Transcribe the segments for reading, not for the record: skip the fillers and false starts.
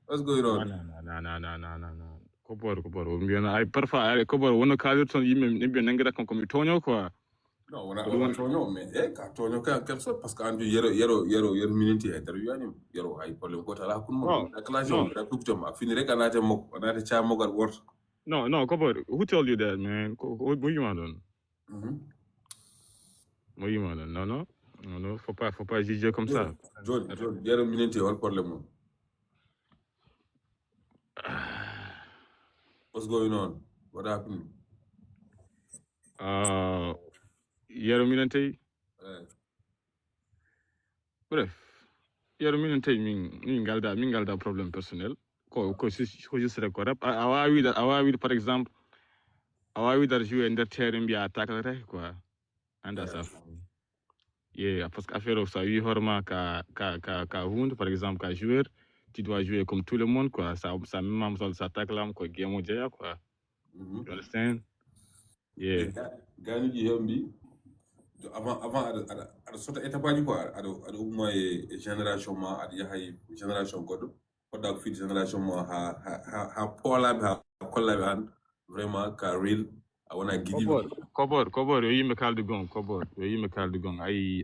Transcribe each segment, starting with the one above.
What's going on? No. Kobor. I parfois kobor wono kalir ton yimbe nimbe nangara kon komi tonyo quoi. No, on tonyo mais ka tonyo ka quelque sorte parce que andu yero minute interview anim yero ay problème ko tala kun mo acclamation da kuptom afini rek anate mok anate cha mogal wort. No, kobor. Who told you that, man? What you want on? What you want on? Non, faut pas juger comme ça. John, yero minute wal problème. What's going on? What happened? Yero minute. Bref. Yero minute min galda problème personnel. Ko juste rek awa par exemple awa dar jouer nder terrain bi attaque rek quoi. Anda ça. Yeah, parce qu'affaire ça wi horma ka hunde par exemple ka joueur tu dois jouer comme tout le monde quoi ça même ça s'attaque là ko game jaya quoi. You understand? Yeah. Ganu ji yombi avant ada sota étape quoi ada moy génération ma ada yahay génération godo da fi génération ma ha pola ba kolla ban vraiment ka real I wanna give you kobor yo yimbe kaldu gon ay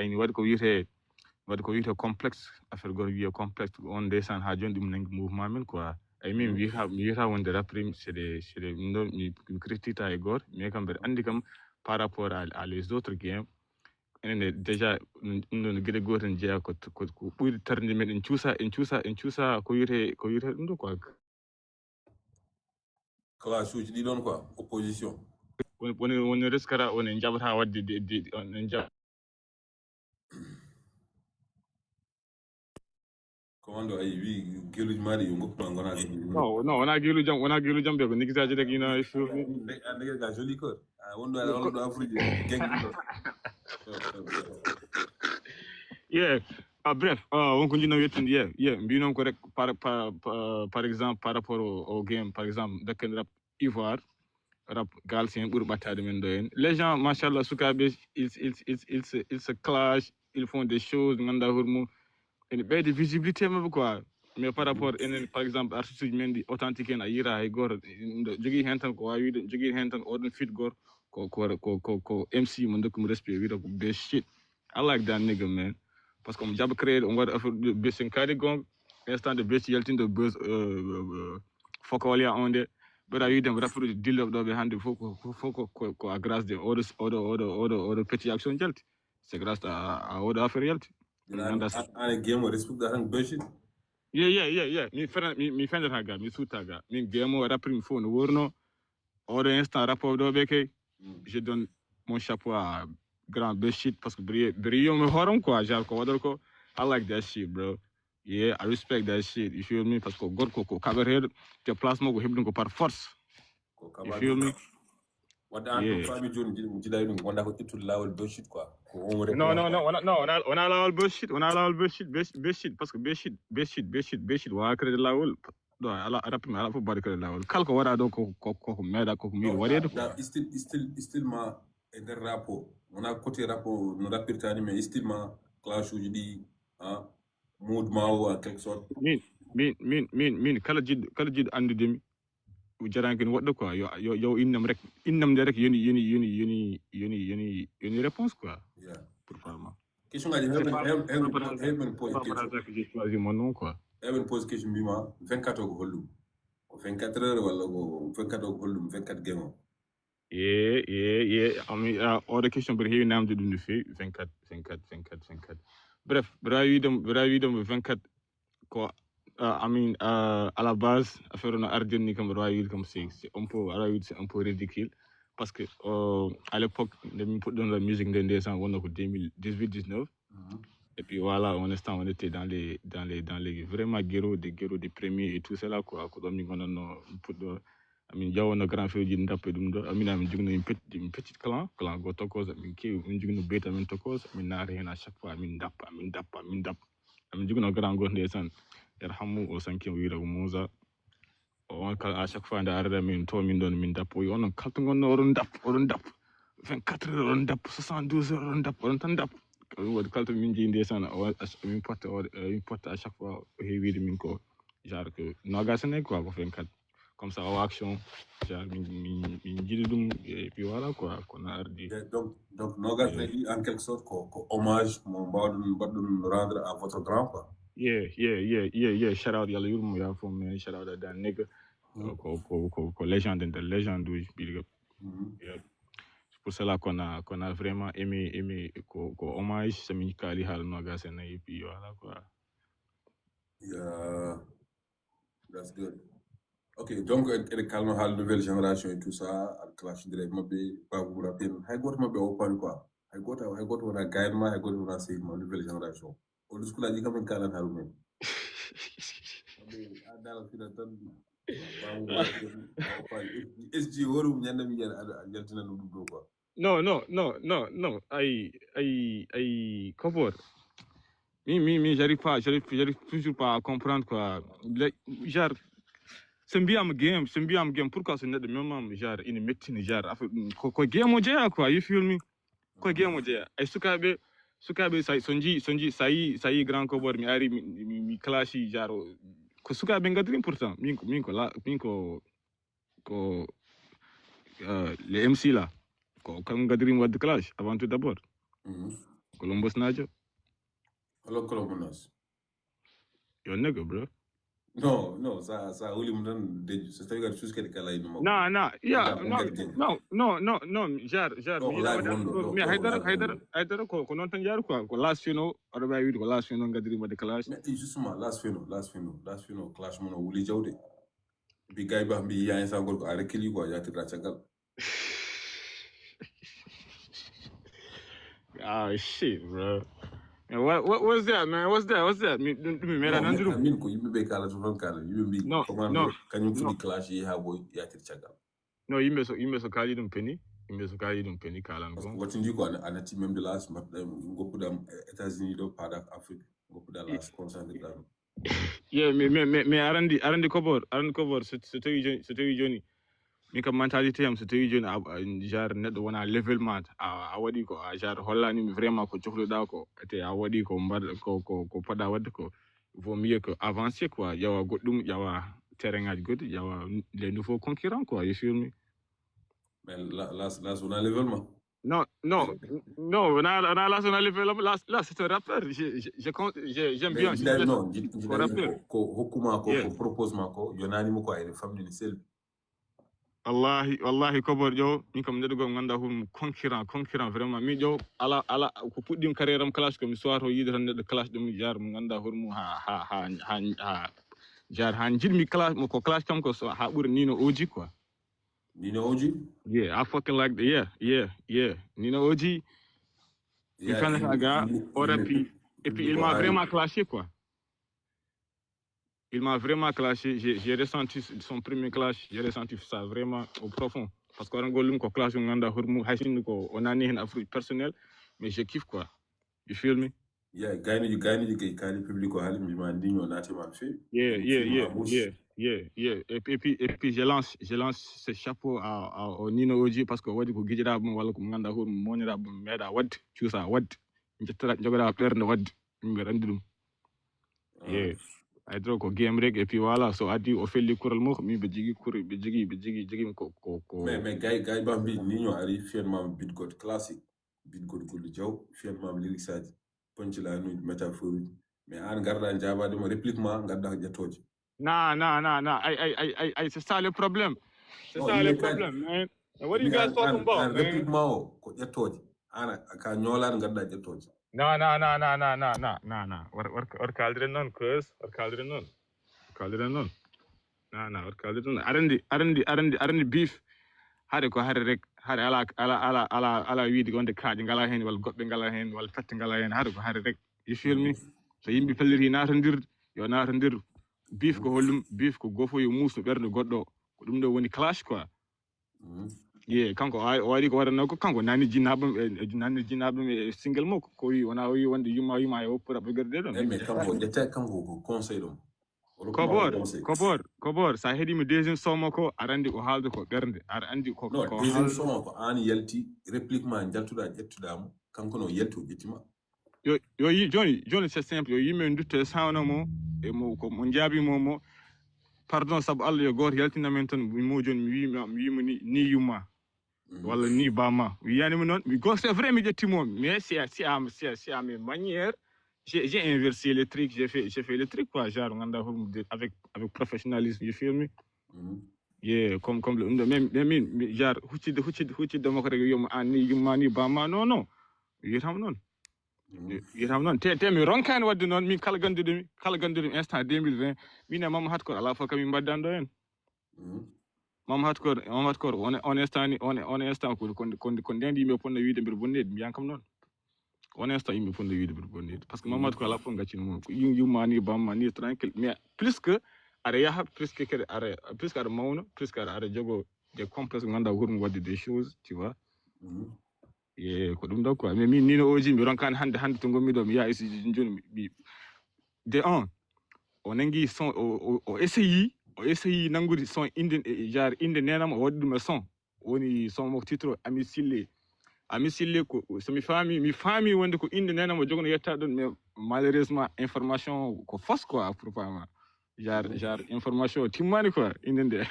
ni wad ko yite complexe affaire gor wiye complexe on descend ha jon dum nang mouvement men quoi ay min wi ha wonde raprim c'est des ndo mi critique ay gor mais kam ber andi kam par rapport à les autres games ene déjà non gede goten jeya ko buri tarde men en ciusa ko yite dum do quoi classe uji di don quoi opposition woni riskara on en jabata wadde en jab commando ay wi geluj mari yo ngop ngona no wana gelu jam be ko nigisaji rek ina ifu ndege ga joli ko wondo do afrique geng yeah bref on continue wetin yeah mbinom ko rek par exemple par rapport au game par exemple de rap Ivoire rap galsien bur battade men do en les gens machallah sukabe ils se clash ils font des choses nganda hurmu en be de visibilité mabbe quoi mais par rapport par exemple artiste men di authentique en ayira ay gor jogi hen tan ko wawi jogi hen tan odon fit gor ko MC mo ndokum respect wi ko be shit I like that nigga man parce que on jab créer on wad affaire be sen kadi gong instant de best yeltindo buzz fokolia onde but I them rapper deal of the hand ko à grâce de ordre petit action jelti c'est grâce à ordre affaire jelti ana game respect da hang bullshit yeah mi fender haga mi sutaga min game rapper mi fo no worno ordre instant rapport do be kay je donne mon chapeau à grand bullshit parce que brio me horom quoi genre ko wador ko I like that shit bro. Yeah, I respect that shit. You feel me? Parce que God ko kaber te place mo ko hebdun ko par force. You feel me? What the family John did I wonder how to lawol bullshit quoi. No, on a lawol bullshit. Parce que bullshit wa créer lawol. Do ala rap ala fo bar créer lawol. Kalko wara do ko meda ko mi wari do. Still ma eder rapo. On a côté rapo no rapper tani mais still ma clash uji di mood ma ou quelque sorte. Min kala jid andudemi jaranken waddo quoi yo innam de rek yoni réponse quoi yeah pourquoi ma question ngaji hebben pose question mon nom quoi hebben pose question bima 24 ko hollum ko 24 heures wala ko 24 ko hollum 24 game ami other question but here namde dum fi 24 bref brawi dum 24 ko à la base affaire on ardeni comme royal comme c'est un peu ridicule parce que à l'époque de mi dans la musique de descend on a 2018-19 et puis voilà on était dans les vraiment guerreaux des premiers et tout cela quoi ko mi gonono puddo amin jawno grand frère ji ndappe dum do amina min jigno une petite clan go tokos min kew min jigno beta min tokos min naare hen à chaque fois min dappa amin jigno grand go descend yarhamu o sanki wiira ko Musa on kala à chaque fois nda arda min to min don min dappo on kalto gonno oron dap 24 heures on dap 72 heures on dap on tan dap wodi kalto min jindi sana min porta à chaque fois heewide min ko genre que nogas ne quoi ko fen kat comme ça o action genre min jidi dum et puis voilà quoi qu'on a ardi donc nogas ne en quelque sorte ko hommage mo mbadun rendre à votre grand quoi. Yeah. Shout out yalla yurmo ya fo me shout out that nigga ko légende de légende big up. Yeah. C'est pour cela qu'on a vraiment aimé ko hommage sami kali hal nogas ne et puis voilà quoi. Yeah, that's good. Ok, donc elle calme la nouvelle génération et tout ça, elle clash direct mabé pas vous rappeler. Hay got mabé au point quoi. Hay got on a guide ma hay got on a c'est ma nouvelle génération. Au discours là dit comme kalan halu même. Adal fi da tan ba SG worum ñanda mi jantina no duddo quoi. Non. Ay cover. Mi j'arrive toujours pas à comprendre quoi. Genre c'est bien game pourquoi c'est net de même genre une médecine genre ko game o jeya quoi you feel me ko game o jeya ay sukabe say sonji say grand cover mi ari mi clash genre ko sukabe ngadrim pourtant min ko les MC là ko kam ngadrim wad clash avant tout d'abord Columbus Najo hello Columbus yo nigga bro. No, ça Willy Moudan de c'est à dire tout ce qu'elle a eu non jar mi haydara ko non tan jar quoi ko last fino odo bay wi ko last fino ngadiri mo de clash mais justement last fino clash mo Willy Jawde bi gay ba bi yaay sangol ko ara kili quoi ya tira chagal ah shit bro. And what was that, man? What's that? Me mera nandru. Min ko yimbe be kala to kala yimbe no kanyum fudi clash yi ha boy ya tir chagal no yimbe so kali dum penny kala ngo what ndi ko ana team même de last ngopu dam États-Unis do pada Afrique ngopu da last concentré là yeah mais arandi cover c'était joni mi kam mentalité am c'était joni genre neddo wona level man a wadi ko genre hollani mi vraiment ko cohluda ko ete a wadi ko ko pada wadde ko vaut mieux que avancer quoi yawa goddum yawa terrain god yawa les nouveaux concurrents quoi you feel me mais là on a level man non on a level là c'est un rappeur j'aime bien ko hokuma ko propose mako yonani mo ko ay famille ni sel wallahi kobor jo min kam neddo gom ganda hum concurrent vraiment mi jo ala ko puddim carrière am clash ko mi soato yide tan neddo clash dum jar mo ganda hurmu ha jar han jidmi clash mo ko clash kam ko so ha buri Nino Oji quoi Nino Oji yeah I fucking like the yeah Nino Oji il fait un gars et puis il m'a vraiment clashé quoi. Il m'a vraiment clashé. J'ai ressenti son premier clash. J'ai ressenti ça vraiment au profond. Parce qu'on a clash, on a un Afrique personnel, mais je kiffe quoi. You feel me? Yeah, gagner public au halim, on a fait. Yeah. Et puis je lance ce chapeau au Nino Oji parce que wadi ko gijira bum wala ko nganda hur monira bum meda wad ciusa wad jettara jogora berne wad mi randidum. Yeah. I draw ko game rek et puis voilà so adi o felli kural mo mi be jigi ko mais gay bambi Nino ari fièrement beat god classique beat god ko lu jaw fièrement lyrics sadi punch la no métaphore mais an garda jaba dum répliquement garda jettoje nah I c'est ça le problème man. What are you guys talking about répliquement ko jettoje ana ka nyolar garda jettoje No. Or kaldre non, cuz. Or kaldre non. No. Arandi beef. Hade ko hade rek. Hade ala wiidi gonde kaaje ngala hen wal gobbe ngala hen wal fette ngala hen hade ko hade rek. You feel me? So yimbi pelliri natondir beef ko hollum beef ko gofo yo musu berde goddo ko dum do woni clash quoi. Yeah, kanko wadi ko waɗanno ko kanko nani jinnaɓe single mo ko wi wona o wi wonde yumma e woppura ɓegerde ɗon mais kanko ƴetta kanko ko conseil ɗum kobor sa heeɗima deuxiéme somo ko aɗa andi ko haalde ko ɓerde aɗa andi ko deuxiéme somo ko an yalti réplique ma jaltuɗa ƴettuɗamo kanko no yalti o ƴettima yo yi joni c'est simple yo yimɓe dutte sawna mo e mo ko mo jaabi mo pardon sabu Allah yo goto yaltina men tan mo joni mi wima ni yumma walla ni bama wiyanima noon c'est vrai mi ƴettimo mais c'est à mes manières j'ai inversé les trucs j'ai fait le truc quoi genre ganda avec professionnalisme you feel me yeah comme même genre huccide mo ko rek yoma an ni yumma ni bama non yitam non te mi ronkani wadde noon min kala ganduɗumi instant 2020 min e Mama Hatkor ala fof kam min mbaddando en Mama Hatkor on instant ko nden yimɓe ponno wiide mbiɗa bonnede mbiyan kam noon on instant yimɓe ponno wiide mbiɗa bonnede par ce que Mama Hatkor ala fof gaccino mum ko yumma ni bamma ni tranquille mais plus que aɗa yaha plus que aɗa mawna plus que aɗa jogo des complexes ko ganduɗa hurmo wadde des choses tu vois ye ko ɗum ɗo quoi mais min nino oji mi ronkani hande to gommi ɗo mi yaha isuji joni de un o nangi son o essayi nangude son inde genre inde nenam o waɗi ɗum e son woni son mo titre Ami Sille ko somi faami wonde ko inde nenam o jogono yetta ɗon mais malheureusement information ko fausse quoi pour fama genre information timmani quoi inde nde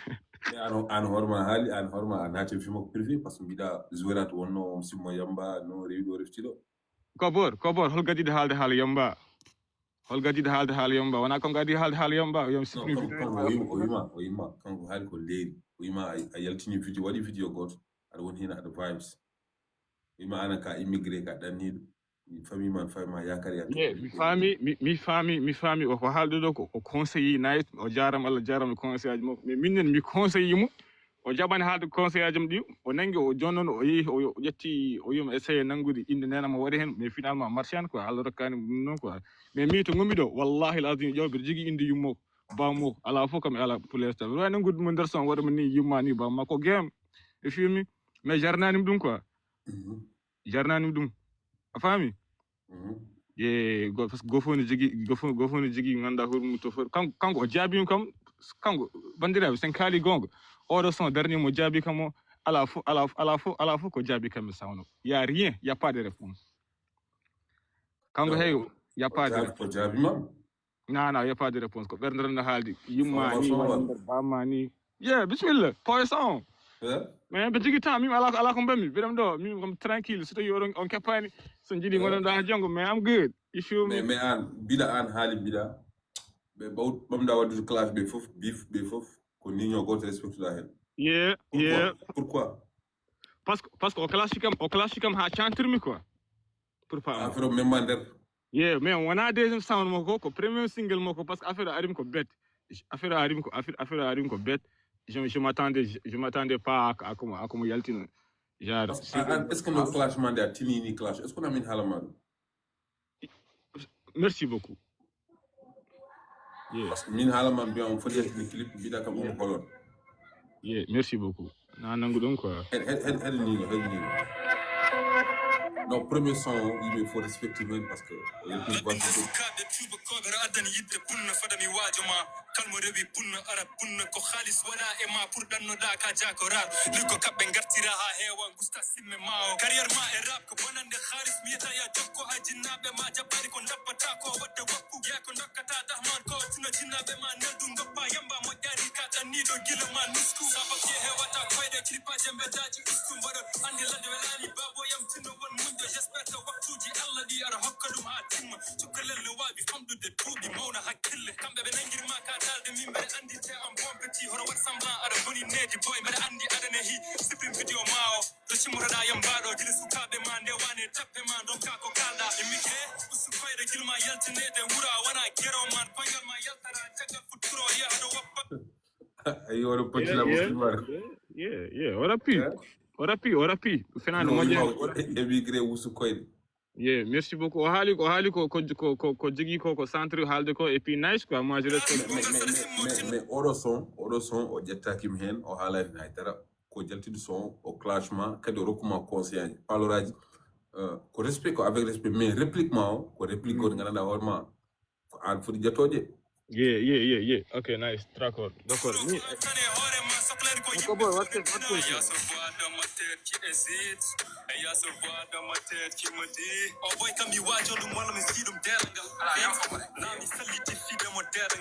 an horma haali an horma a naati fimo ko privé par ce que mbiɗa jouerat wonno simmo yamba no rewi ɗo reftiɗo kobor hol gadide haalde haala yamba wona ko gadi haalde haala yamba yom sipni o yima kanko haali ko leeri o yima a yaltini vidéo waɗi vidéo goto aɗa woni hen aɗa vibes o yima ana ka immigré ka ɗanniɗo famille ma yakari mi faami o ko haalde ɗo ko conseiller night o jarama Allah jarama conseil aji makko mais minen mi conseille mo o jaɓani haalde conseil aji ɗi o nangi o jonnon o yeehi o ƴetti o yima essaye nangude inde nenama waɗi hen mais finalement marchane quoi Allah rokkani ɗum noon quoi mais mi to gommi ɗo wallahi lazim ƴew mbiɗa jogui inde yummo bammo ala fof kam ala pour l'instant wawi nangude mo nder son waɗama ni yumma ni bamma ko game e filmi mais jarnanimi ɗum quoi jarnanimi ɗum a faami ye parce que gofoni jogui ganda hurmu to kanko o jaabimi kam kanko bandiraɓe sen kaali gonga oɗo son dernier mo jaabi kam o ala fof ko jaabi kam mi sawno y a rien y a pas de réponse kanko hey y a pas de réponse non y a pas de réponse ko ɓerdere no haaldi yumma ni nder bamma ni yeah bisimilla poisson mais ɓe jogui temps min ala ko mbammi mbiɗam ɗo min kam tranquille so tawi on keppani so jiiɗi gonɗon ha janggo mais I'm good you feel me mais an mbiɗa an haali mbiɗa ɓe ɓamɗa waddude classe ɓe fof ko niño goto respectuɗa hen yeah pourquoi parce que o classe kam ha cantirmi quoi pour pas affaire o memma nder yeah mais wona deuxième sound mako ko premier single mako parce que affaire arimi ko bête affaire arimi ko bête je m'attendais pas à como yaltino genre est ce que no clashement nde a tinini clash est ce que namin haalama ɗum merci beaucoup yeah parce que min haalama mbiyam on foti yaltini clip mbiɗa kam on holon yeah merci beaucoup na nangu ɗum quoi heɗe nino non premier son il faut respecter men parce que yaltini sukaɓe tubakoɓe addani yidde punna fadami waajoma kalmo rewi punna ara punna ko haalis waɗa e ma pour ɗannoɗa ka jakorat liggo kamɓe gartira ha heewa gusta simme ma o carriére ma e rap ko bonande haalis mi yeta ya jokko ha jinnaɓe ma jaɓɓari ko dabbata ko wadde wakku jeya ko dokkata dahman ko tuna jinnaɓe ma neldu goppa yamba moƴƴari ka ɗanniɗo gila ma nusku sabake hewata koyɗe clipaje mbeddaji ustu mbaɗo andi lande welani babo yam tinno won munjo j'espère que waktuji Allah ɗi aɗa hokka ɗum ha timma cukkalelle wawi famɗude tuuɓi mawna hakkille kamɓe ɓe nangirma ka dalde min mbeɗa andi te en bon petit hono wat semblant aɗa boni needi boy mbeɗa andi aɗane hi siprim vidéo ma o to cimmotoɗa yambaɗo gila sukaɓe ma ndewane tappe ma donka ko kalɗa e mike ustu koyɗe gilma yaltinede wura wona guero man koyngal ma yaltara caggal futturo yaha ɗo woppa ayi oɗo potila yeah o rappi fenade moƴƴe émigré wusu koyɗe yeah merci beaucoup o haali ko jogui ko centre haalde ko et puis nice quoi moi je respecte mais oɗo son o ƴettakimi hen o haalani haydara ko jaltide son o clashement kadi o rokkuma conseil aji paloraji ko respect ko avec respect mais réplique ma o ko réplique goto gandanɗa hoorema ko an foti ƴettoje yeah ok nice d'accord ni ko boy what hésite. Et y'a ce voix dans ma tête qui me dit oh boy, comme il watch, on moi, me see them dead. Now me salite feed them dead.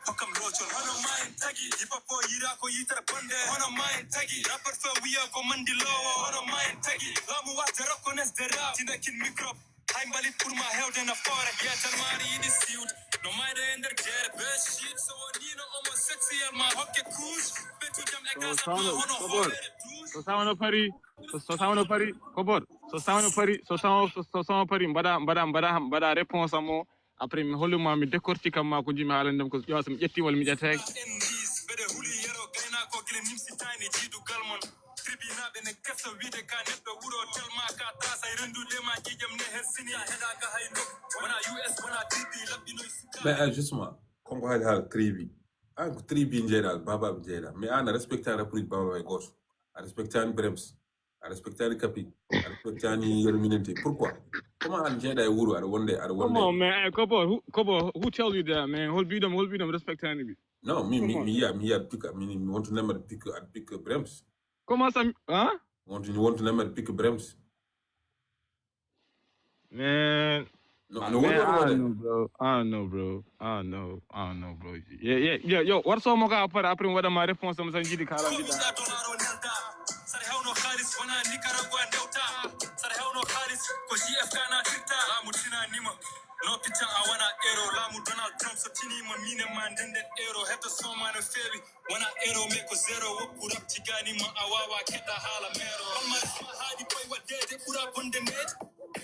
Comme l'autre, on a mind taggy. Hip hop, yira ko yitra pande. On a mind taggy. Rapper fa we are commandi low. On a mind taggy. La mu watch, reconnaisse the rap. Tina kin micro. I'm valid for my health and a fire. Yeah, tell money in the suit. No matter in the jet, best shit. So I need almost sexy and my hockey cruise. Bet you them like us. So sound of Paris. So sound of Paris. Kobor. So sound of Paris. So sound of Paris. Bada réponse à moi. Après, me holu ma mi décortique ma ko jimi haalande ko yo sam ƴetti wala mi ƴettaki. Bede huli yero gayna ko gile nimsi tani jidu galmon. Tribinaɓe ne kefta wiide ka neɗɗo wuro telma ka tasay rendude ma ƴiƴam ne hersini a heɗaka hay nok wona US wona tribi laɓɓinoy sika. Mais justement comme ko haali haala tribi an ko tribi jeeɗa babaɓe jeeɗa mais an a respectani rappude babaɓe goto a respectani brems a respectani capi a respectani yerminente pourquoi comment an jeeɗa e wuuro aɗa wonde Come on man, Kobo, who tell you that man? Hold beat them respect any. non mi yiya pique mi wonto nemata pique aɗa pique brems. Comment ça hein? wonto nemata pique brems. Man, no I don't know, bro. Yeah. Yo, what's all my guy après what my réponse sama san jidi kala jida. Sare hawno khalis wana Nicaragua ndewta. Sare hawno khalis ko GF kana tirta. Lamu tina nima. No picture I wanna aero. Lamu Donald Trump so tini ma mine man dende aero. Hefta so man a ferry. Wana aero make ko zero. Wopu rap tigani ma awawa keta hala mero. Alma hadi boy wa dede pura bonde net.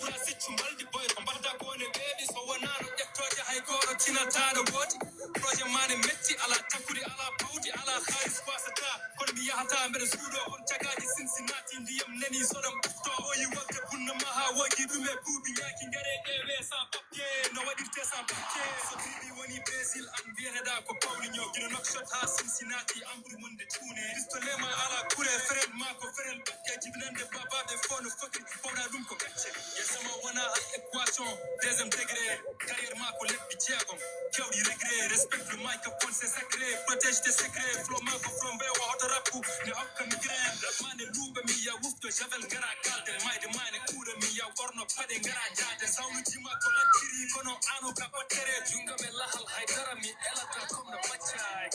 Pura situ maldi boy kombarda kone baby. So wana no ektoje hay goro tina tada bot. Proje mane metti ala takuri ala paudi ala khalis pasata. Kon mi yahata mbere sudo on tagaji Cincinnati ndiyam neni sodam ufto. Oh you want to punna maha wagi dume bubi nyaki ngare ewe sa papye. No wadirte sa papye. So tibi woni Brazil an biyeheda ko Paulinho. Gino knockshot ha Cincinnati ambru munde tune. Pistolema ala kure ferel mako ferel bakke. Jibinande baba de phone fucking pona dum ko gacce. Yesama wana hay equation. Deuxième degré. Carrière mako lebbi jeegom. Kewdi regret. Respect le microphone c'est sacré. Protège tes secrets. Flow mako flombe wa hota rapu. Ne hokka migraine. Mane lube mi ya wufto javel gara kalde. Mayde mane kuure mi ya orno pade gara jade. Sawnu jima ko latiri kono anu ka battere. Junga me lahal haydara mi elata kom na bachai.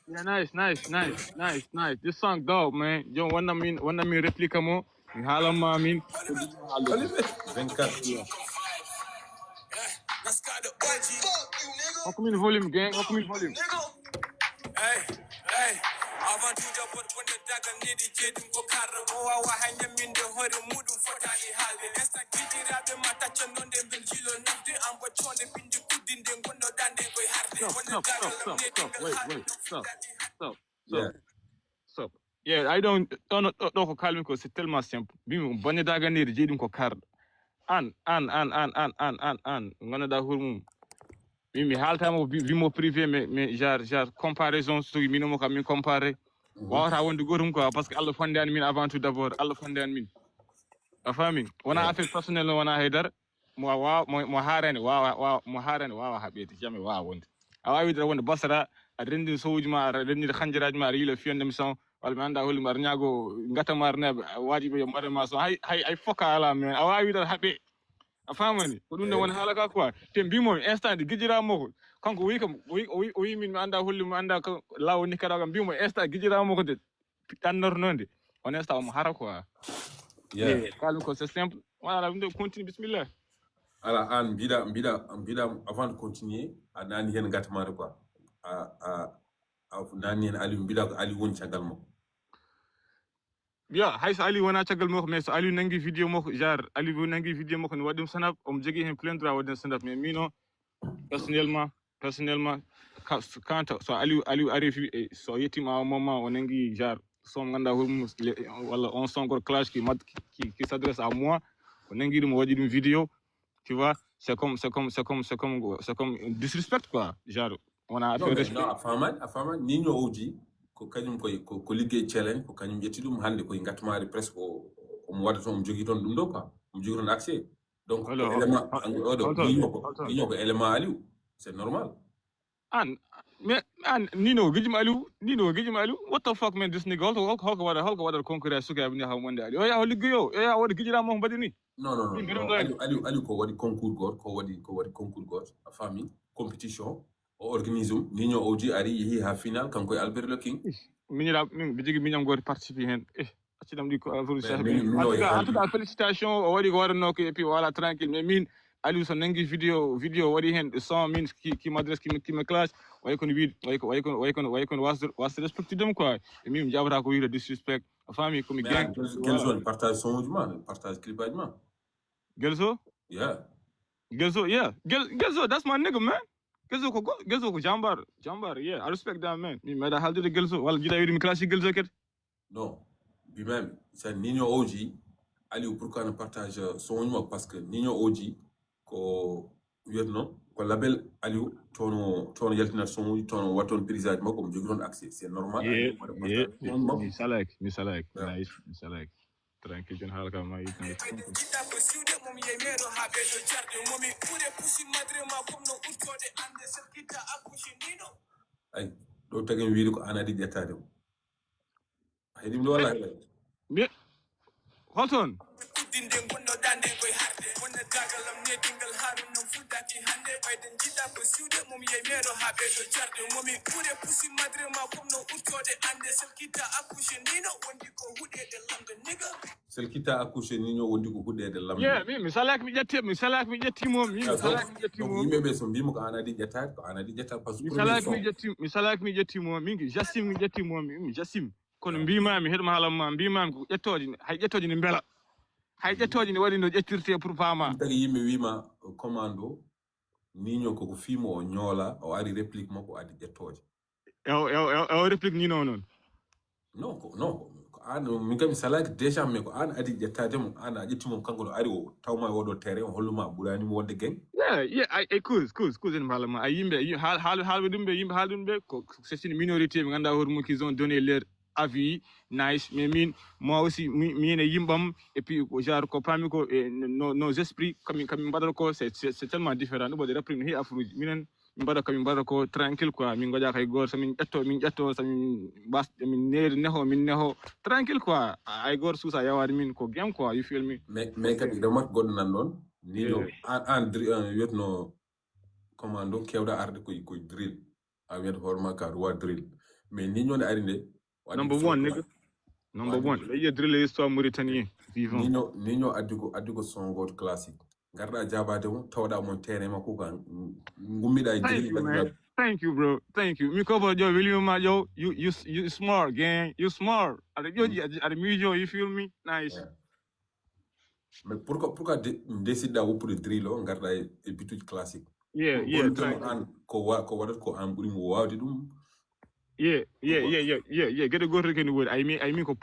Yeah, nice. This song dope, man. Yo, when I mean replica mo, hala ma mean. 24. How come in volume, gang? Hey, avant tout d'abord pour ne daga nedi jedim ko karra o wa hanya min de hore mudum fotani halde nesta gidirabe mata chondonde ben jilo nafde ambo chonde bindi kudinde gondo dande koy harde Stop. Yeah, I don't calme ko c'est tellement simple. Bim bonne daga nedi jedim ko karra. An. Ngana da hurmum. Mi haltama vimo privé mais genre comparaison so mi no kam min comparer wawata wonde gotum quoi parce que Allah fande an min avant tout d'abord Allah fande an min a fami wona affaire personnel wona haydar mo harani wawa habede jamais wawa wonde a wawi dar wonde basara a rendi sowuji ma a rendi khanjiraji ma a yila fiyande mi son wala mi anda holi mar nyaago ngatamar nebe wajibe yo madama so hay foka ala men a wawi dar habe a famani ko ɗum ne woni haala ka quoi te mbimomi instant de gijiramo ko kanko wi min mi anda holli mi anda ko lawo Nicaragua mbimo instant gijiramo ko de tannornode on instant omo hara quoi kalmi ko c'est simple voilà ɗum de continue bismillah ala an mbiɗa avant de continuer a nani hen gatamade quoi a nani hen Aliou mbiɗa ko Aliou woni caggal makko. Yeah, hay so Aliou wona caggal makko mais so Aliou nangi vidéo makko genre Aliou nangi vidéo makko ne waɗi ɗum snap omo jogui hen plein droit waɗi snap mais mino personnellement quand so Aliou ari so yettima à un moment o nangi genre son ganda holmum walla on son goto clash qui s'adresse à moi o nangi ɗum o waɗi ɗum vidéo tu vois c'est comme disrespect quoi genre wona affaire respect a famani ni no owji ko kañum ko liggey challenge ko kañum ƴetti ɗum hande koye gattamade presque omo waɗa toon omo jogui toon ɗum ɗo quoi omo jogui toon accès donc élément oɗo liño ko élément Aliou c'est normal an mais Man, Nino, Gijimalu, what the fuck, man? This nigga, Hulk, what conqueror, Suka, how one day. Oh, yeah, Holy Gio, yeah, what Gijira Mombadini. No. Ali ko wadi concours god, ko wadi concours god, a famille, competition, o organisme, Nino Oji ari hi ha final kanko e Albert Le King. Minira, Biji Minyam go participer hen. Acidam di ko avru Mais sahabi. min no e En tout cas, félicitations, o wadi ko warno ko et puis voilà tranquille. Mais min Ali so nangi video wadi hen son min qui m'adresse qui me clash way kon was respect dem quoi. Et min jabra ko yira disrespect famille comme gang. Gelson partage son man, partage clipage man. Gelso? Yeah. Gelso, that's my nigga, man. Gelso ko jambar, yeah. I respect that, man. Me mada halde de Gelso. Wala jida yiri mi clash Gelso ket. Non. Lui-même, c'est Nino Oji. Ali pourquoi ne partage son man parce que Nino Oji ko yetno ko label Aliou tono yaltina son tono waton paysage mako mo jogiron accès c'est normal. Yeah. Mi salak. Nice, mi salak. Tranquille, jon halka ma yit. Ay do tagen wiide ko anadi jettade mo hedim do wala Me Holton. Selkita accouché Nino wondi ko hudede lamde. Yeah, mi salak mi jetti mom. Yimɓe so mbimo ko anadi jettade ko anadi jetta parce que mi salak mi jetti mom mingi Jassim mi jetti mom mi Jassim kono mbimami hedma halamma mbimami ko ƴettoje ne bela hay ƴettoje ne waɗi no ƴettirte pour fama tagi yimɓe wima commando Nino koko fimo o ñoola o ari réplique makko adi ƴettoje o réplique Nino noon non ko an min kam mi salaki déjà mais ko an adi ƴettade mo an a ƴettimo kanko no ari o tawma oɗo terrain o holluma ɓuranimo wonde geng ay cause en haala ay yimɓe haalɓe ɗum ɓe yimɓe haalɓe ɗum ɓe ko c'est une minorité ɓe ganduɗa hoore mum qu'ils ont donné leur avis nice mais min moi aussi min e yimbam et puis genre ko pami ko nos esprits comme mbaɗata ko c'est tellement différent ɗum waɗi reprime he afruji minen min mbaɗa ko tranquille quoi min goƴa kay goto somin ƴetto somin min neho tranquille quoi ay goto suusa yawade min ko game quoi you feel me mais kadi remarque goɗɗo nan ɗon Nino an wiyetno commando kewɗa arde koye drill a wiyata hoorema ka roi drill mais Nino nde ari nde number one nigga number one leyye drill histoire mauritanien vivant Nino addi ko son goto classique garɗa jabade mo tawɗa mo terrain makko ko gummiɗa e drill. Thank you, bro. Thank you. Mi cover Joe William Joe. You smart, gang. You smart. At the music, you feel me? Nice. Yeah. Mais pourquoi décider pour le drill o garɗa e bituji classique? Yeah. An ko waɗat ko an ɓuuri mo wawde ɗum. Yeah. Get a good look in the wood. I mean, ko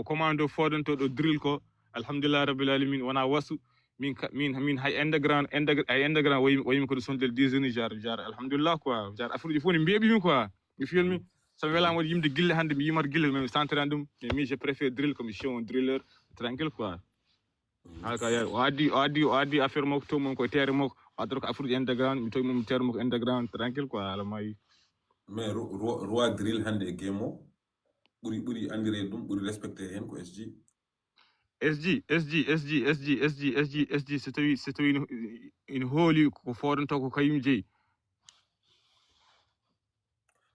commando Forden to the drill ko. Alhamdulillah Rabbil Alamin. Wana wasu. Min hay underground way ko son del design jar alhamdulillah quoi jar afruji foni mbebi min quoi you feel me so wela mo yimde gille hande mi yimar gille men centrandum mais je préfère drill comme show driller tranquille quoi haka ya wadi affaire moko to mom ko terre moko adro ko afruji underground mi to mom terre moko underground tranquille quoi ala may mais roi drill hande e game buri andire dum buri respecter hen ko SG c'est une holy ko fodanto ko kayum jeyi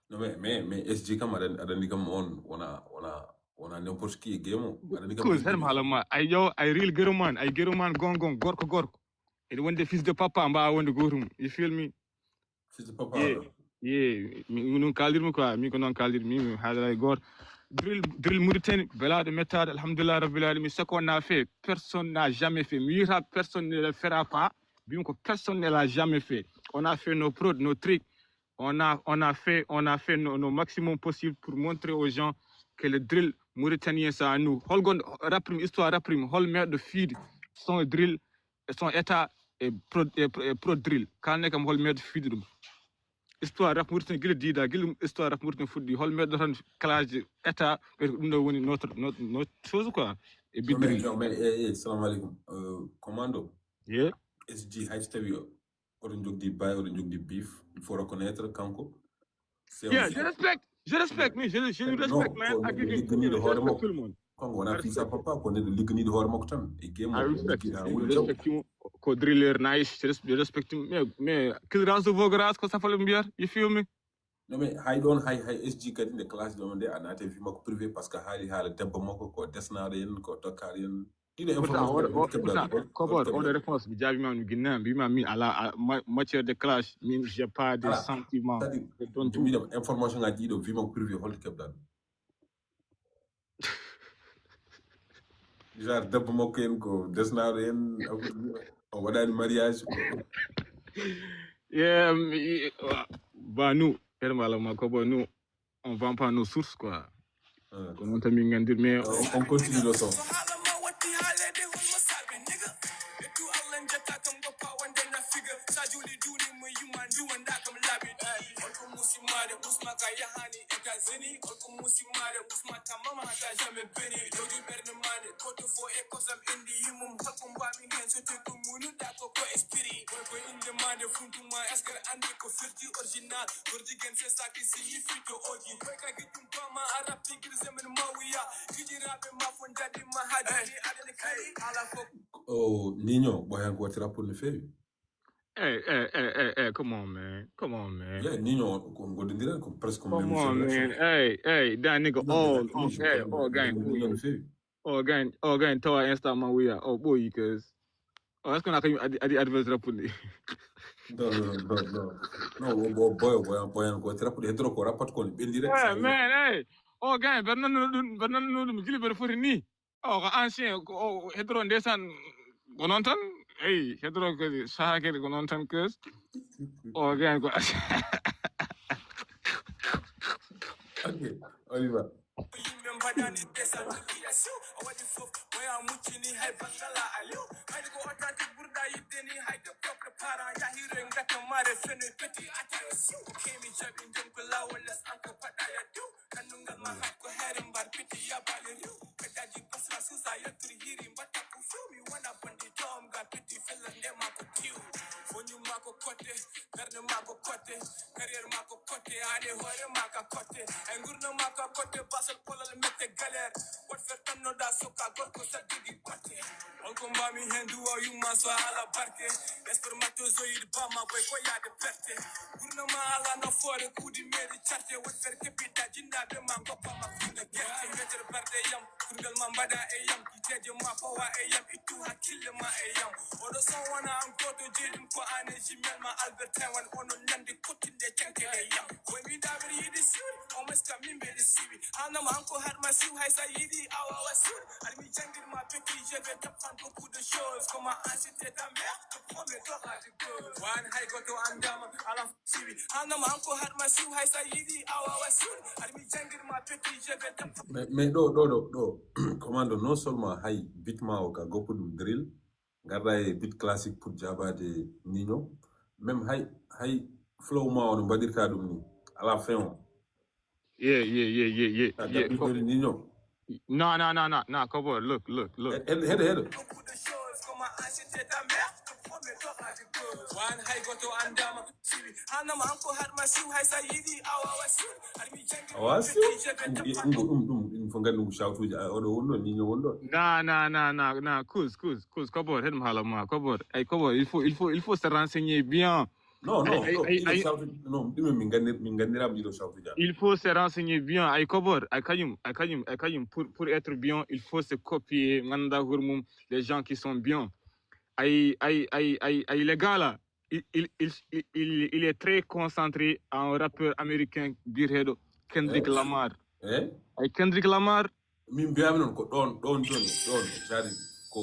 no mais SG kam adandi kam on wona n'importe qui game adandi kam ko tan halama ay real geroman gongon gorko e wonde fils de papa mba wonde gotum you feel me fils de papa mi non kaldirmi quoi mi ko non kaldirmi mi haala gor drill Mauritanie, Bela de méthode, alhamdulillah, Rabbil Alamin, ce qu'on a fait, personne n'a jamais fait. Mira, personne ne le fera pas. Bien que personne ne l'a jamais fait. On a fait nos prods, nos tricks. On a fait nos maximum possible pour montrer aux gens que le drill mauritanien, c'est à nous. Holgon, raprim, histoire raprim, hol mer de feed, son drill, son état et pro drill. Quand on est comme hol mer de feed, histoire rap Mauritanie gila diida gila histoire rap Mauritanie fuɗɗi hol meɗɗo tan classe état ɓeyde ko ɗum ɗo woni notre chose quoi e bidri salamu aleykum commando SG hay so tawi oɗon jogdi bay oɗon jogdi beef il faut reconnaître kanko Yeah, je respecte, mais je lui respecte, man. Non, I give him, ligue ni de je hoore respecte tout le makko monde. kon wona fisa papa ko ne ligue ni de hoore makko tan e game I o respect ligue him. da Je wul jaw respecte him. Ko driller nice. Je respecte him. Mais qu'il rase vos grâces, ko ça fait le mieux. You feel me? non mais hay ɗon hay SG kadi nde classe ɗo nde a naate wi makko privé par ce que haala debbo makko ko desnade yen ko tokkade yen ɗiɗo information Comment on a réponse bi jabi mam guinna bi mam mi ala matière de clash min j'ai pas de sentiments c'est-à-dire mbiɗam information ngaji ɗiɗo wi makko privé holto keɓɗaɗo genre debbo makko yen ko desnade yen o waɗani mariage yeah bah nous nous on vend pas nos sources quoi comment t'as mis ngandir mais on continue le son oh Nino boyan ko tira pour le faire Hey, come on, man. Yeah, Nino, godindira presque comme come on, man. Hey, that nigga all gang, toa insta man we are. Oh boy, cause that's gonna come at the adverse pour lui. No, boyan ko tira pour hetero ko rapport ko bendire. Yeah, man, hey. Oh gang, Bernardo mi gili ber foti ni. Oh, ko ancien ko hetero ndesan gonon tan. Hey, hetero ko saha ke gonon tan cause oh gang ko Okay, on y va. mais ɗo commando non seulement hay bitma o ka goppu ɗum drill garda e bit classique pour jabade Nino même hay flow ma o no mbaɗirta ɗum ni à la fin o yeah Nino no come on look heɗo awasi ɗum fo gandi ɗum shawtuji oɗo wonɗo Nino wonɗo non cause Kobor heɗum haala ma Kobor il faut se renseigner bien non ɗumen min gandiram ɗiɗo shawtuji il faut se renseigner bien ay Kobor ay kañum pour être bien il faut se copier ganda hormum les gens qui sont bien ay les gars là il est très concentré en rappeur américain birheɗo Kendrick Lamar ay Kendrick Lamar min mbiyami noon ko ɗon joni ɗon jari ko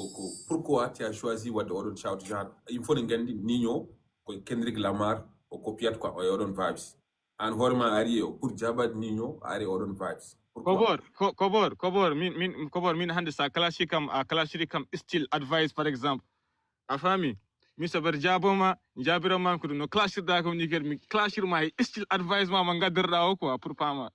pourquoi tu as choisi wadde oɗon shawtu genre il faut ne gandi Nino ko Kendrick Lamar o copiyat quoi o oɗon vibes an hoorema ari o pour jabade Nino ari oɗon vibes Kobor min hande sa clashiri kam still advice par exemple a faami mi soɓer jabiroma ko ɗum no clashirɗa kom ni kadi mi clashirma e still advice ma gaddirɗa o quoi pour pama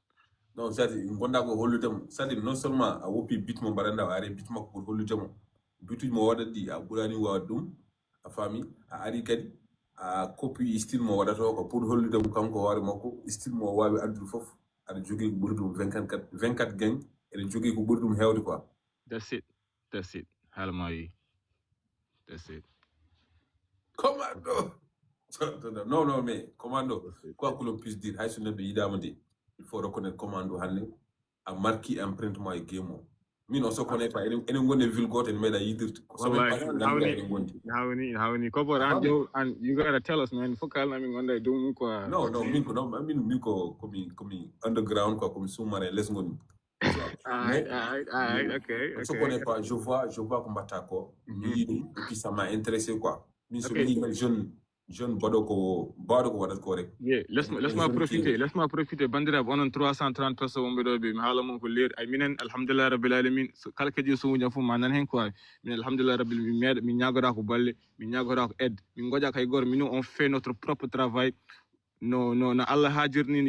non sadi gonɗa ko holludemo sadi non seulement a woppi bit mo mbaɗanɗa o ari bit makko pour holludemo bituji mo waɗat ɗi a ɓurani wawde ɗum a faami a ari kadi a copy style mo wadato ko pour hollude mo kanko hoore makko style mo wawi addude fof aɗa jogui ko ɓuri ɗum 24 gagne eɗen jogui ko ɓuri ɗum hewde quoi. That's it halmayi that's it. Commando non mais commando quoi que l'on puisse dire hay so neɗɗo yiɗama de il faut reconnaître commando hannde a marqué empreinte mo e game o min on se connaît pas enen gondi e ville goto en meeɗa yidirde hawni Kobor and you gotta tell us man fof kalnami gonda e dow mum quoi. Non min ko komi underground quoi komi sous-marin less ngoni. Okay. On se connaît pas, je vois ko mbatta ko et puis ça m'a intéressé quoi min so mi jeune baɗo ko waɗat ko rek. Yeah, laisse-moi profiter bandiraɓe onon 330 personnes wonɓe ɗo ɓe mi haala mon ko leer ay minen alhamdulillah rabbil alamin kala kadi so wuñam fof ma nan hen quoi min alhamdulillah rabbil mi meeɗa min ñagora ko balle min ñagora ko aide min goƴa kay goto min on fait notre propre travail no Allah hajirni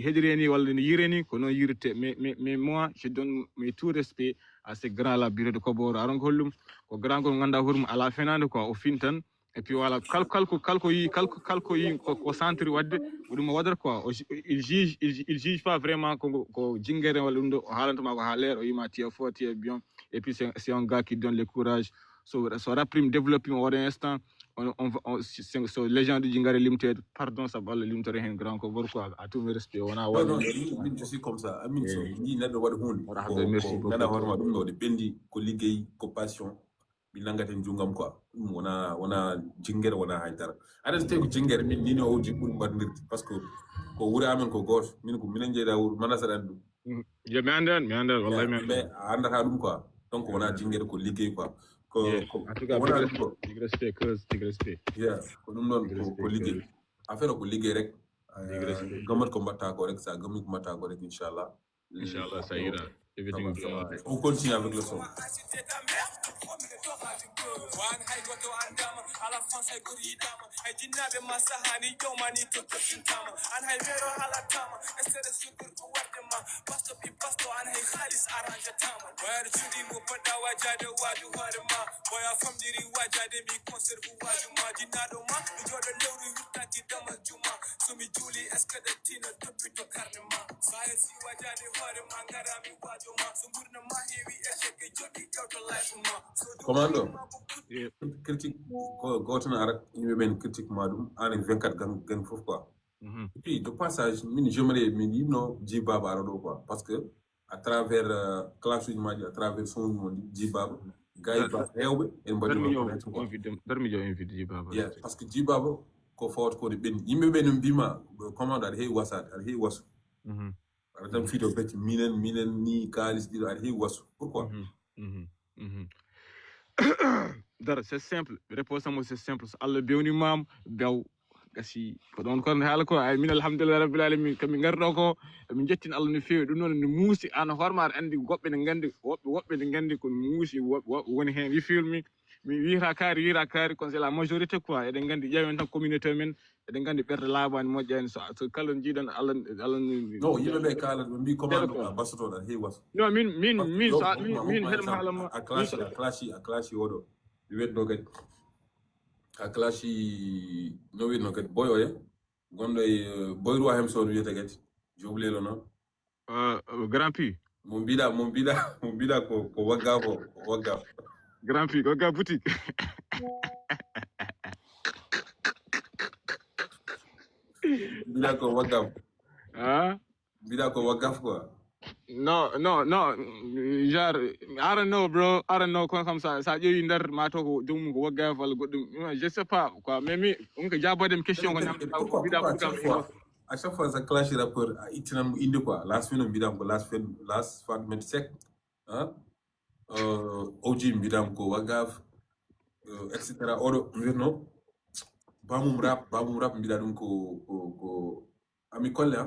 heɗireni walla ni yireni ko non yirte mais moi je donne mes tout respect à ces grands là bureau de Kobor aron ko hollum ko grand gol ganda horum ala fenande quoi o fintan et puis voilà kalko yi ko centre wadde ɗum wadata quoi il juge pas vraiment ko jingere walla ɗum ɗo o haalantuma ko ha leer o yima tiya fort tiya bien et puis c'est un gars qui donne le courage so raprime développe au instant so les gens du Jingare Limited pardon ça balle limtere hen grand ko pourquoi à tout mes respect wona je suis comme ça amin so ni neɗɗo waɗa hunde merci beaucoup nana horma ɗum ɗo de bendi ko liggey ko passion mi nangaten jungam quoi ɗum wona jingere wona haydara aɗa tawi ko jingere min nini o ji ɓuuri mbaɗdirde par ce que ko wuri amen ko goto minen jeyɗa wuro manasaɗan ɗum je mi andan wallahi mais a andata ɗum quoi donc wona jingere ko liggey quoi en tout cas big respect yeah ko ɗum ɗon ko liggey affaire o ko liggey rek gamat ko mbatta ko rek sa gami ko mbatta ko rek inchallah ça ira everything on continue avec le son. وان هاي وتو عندما على فانس هاي قري داما هاي جنابي ما سهاني يوماني تكتشن تاما عن هاي ميرو على تاما استر السكر قوات ما باستو بي باستو عن هاي خالص أرانجا تاما وير جودي مبدا وجادة واجو هارما ويا فمديري وجادة مي كونسر واجو ما جنادو ما نجود اللوري وطاكي داما جوما سومي جولي اسكدا تينا تبيتو كارنما ساينسي وجادة هارما غرامي واجو ما سمبورنا ما هيوي اشيك جودي يوتو لايف ما Commando critique goto na arak yimɓe ɓen critique ma ɗum anen 24 gang fof quoi et puis de passage min j'aimerais min yimno Dji Baba ara ɗo quoi parce que à travers classe uji maji à travers son uji mon Dji Baba gay ba hewɓe en mbaɗi invite Dji Baba parce que Dji Baba ko fawata kode ɓen yimɓe ɓe no mbima commando aɗa heewi wasade aɗa heewi wasu aɗa tan fiito becce minen ni kalis ɗiɗo aɗa heewi wasu pourquoi dara c'est simple réponse mo c'est simple so Allah bewni mam bew gasi ko don kon haala ko ay min alhamdulillah rabbil alamin kami gardo ko min jettin Allah no fewi ɗum noon ne muusi an hormar andi goɓɓe ne gandi woɓɓe ne gandi ko muusi woni hen you feel me mi wira kaari kon c'est la majorité quoi eɗen gandi ƴeewen tan communauté men eɗen gandi ɓerde laabani moƴƴani so kala jiiɗan Allah non yimɓeɓe kala ɓe mbi commande basotoɗa heewi waso non min heɗum haalama a clashi oɗo mi weɗɗo kadi a clashi no wiyetno kadi boy oye gonɗo e boy roi hemson wiyete kadi j'ai oublié le nom grand pi mo mbiɗa ko wagga grand pi wagga boutique mbiɗa ko waggaf mbiɗa ko waggaf quoi no genre I don't know bro comme ça ƴeewi nder mato ko jomum ko waggaf walla goɗɗum je sais pas quoi mais mi on ko jabodem question ko ñamɗa à chaque fois ça clash rappeur a ittinan mo inde quoi last film mbiɗam ko last fragment sec oji mbiɗam ko waggaf etc oɗo mbiyatno bamum rap mbiɗa ɗum ko ami kolle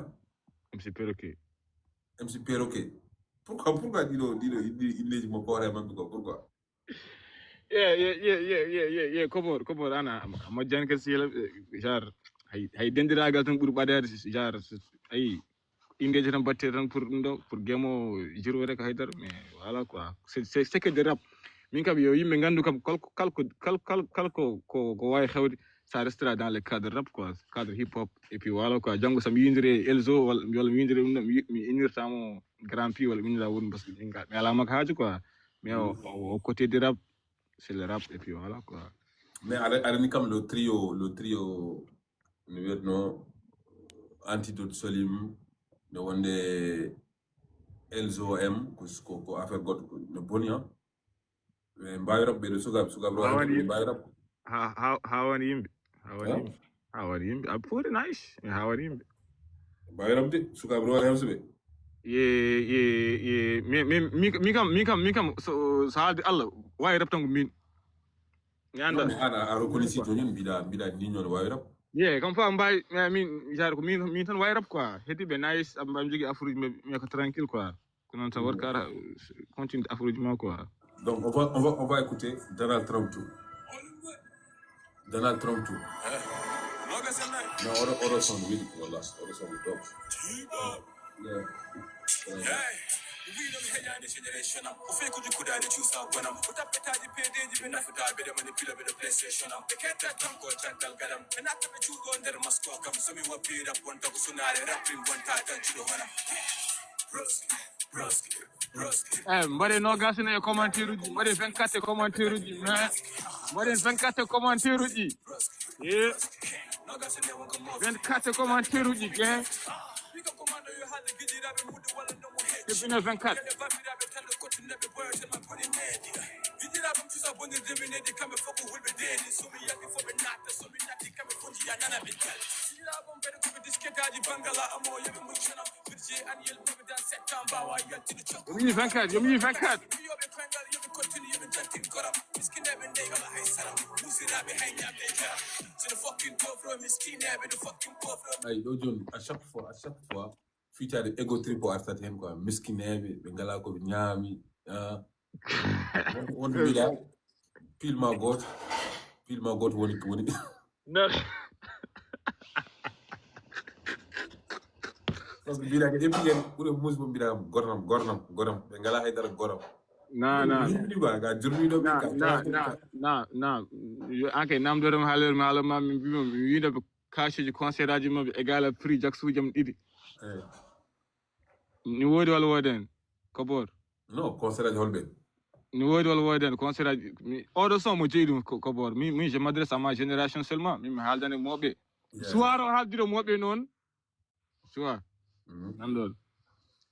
MC Perroquet pourquoi ɗiɗo illeji mo koore mamɓe ko pourquoi yeah Kobor ana moƴƴani kadi sihla genre hay dendiragal tan ɓuuri ɓadede genre ayi indeji tan batte tan pour ɗum ɗo pour guemo jirwede ko haydara mais voilà quoi c'est que de rap min kam yo yimɓe gandu kam kalko ko wawi hewde ça restera dans le cadre rap quoi, cadre hip hop et puis voilà quoi. Django ça mi yindire Elzo wala mi yindire mi inirtamo Grand P wala mi yindira won parce que dinga mais ala mak haaju quoi. Mais au côté du rap, c'est le rap et puis voilà quoi. Mais avec comme le trio no Antidote Solim no wonde Elzo M ko affaire god no bonia mais mbawi rap be sugab ro mbawi rap how wani yimbe pretty nice how wani yimbe mbawi rap de sugab ro hem sube ye mi kam so haalde Allah wawi rap tan ko min ñanda ana reconnaître to ñun bida ni ñol wawi rap yeah comme fa mbay min jaar ko min tan wawi rap quoi heddi be nice am jogi afruji me ko tranquille quoi ko non tan workara continue afruji ma quoi. Donc on va écouter Donald Trump tout. Donald Trump tout. No, oro son with wala, oro son with top. Yeah. We don't hear any generation. We fake you could have choose out when I'm put up the tide pay the enough to die better manipulate with the PlayStation. They can't come go gentle get them. And after the two go under Moscow come so me what period up one to sunare rapping one time to the one. Mbare no gasine e commentaire uji mbare 24 commentaire uji mbare 24 commentaire uji yeah 24 commentaire uji gen depuis 24 Yo mi 24 ay do jon à chaque fois future ego trip o artat hen quoi miskinebe be ngala ko ñaami on bila pile ma got woni no parce que bila ke epigen pour musbo bila gornam be ngala hay dara goram na ni ba ga jurmi do be na anke nam do haler ma mi wiide be kaashiji concert aji mabbe égale prix jaksu jam didi ni wodi wala woden ko bor non concert aji holbe ni wodi wala woden concert aji odo son mo jeydum ko bor mi je m'adresse à ma génération seulement mi haaldane mobe soir o haaldiro mobe non soir nandol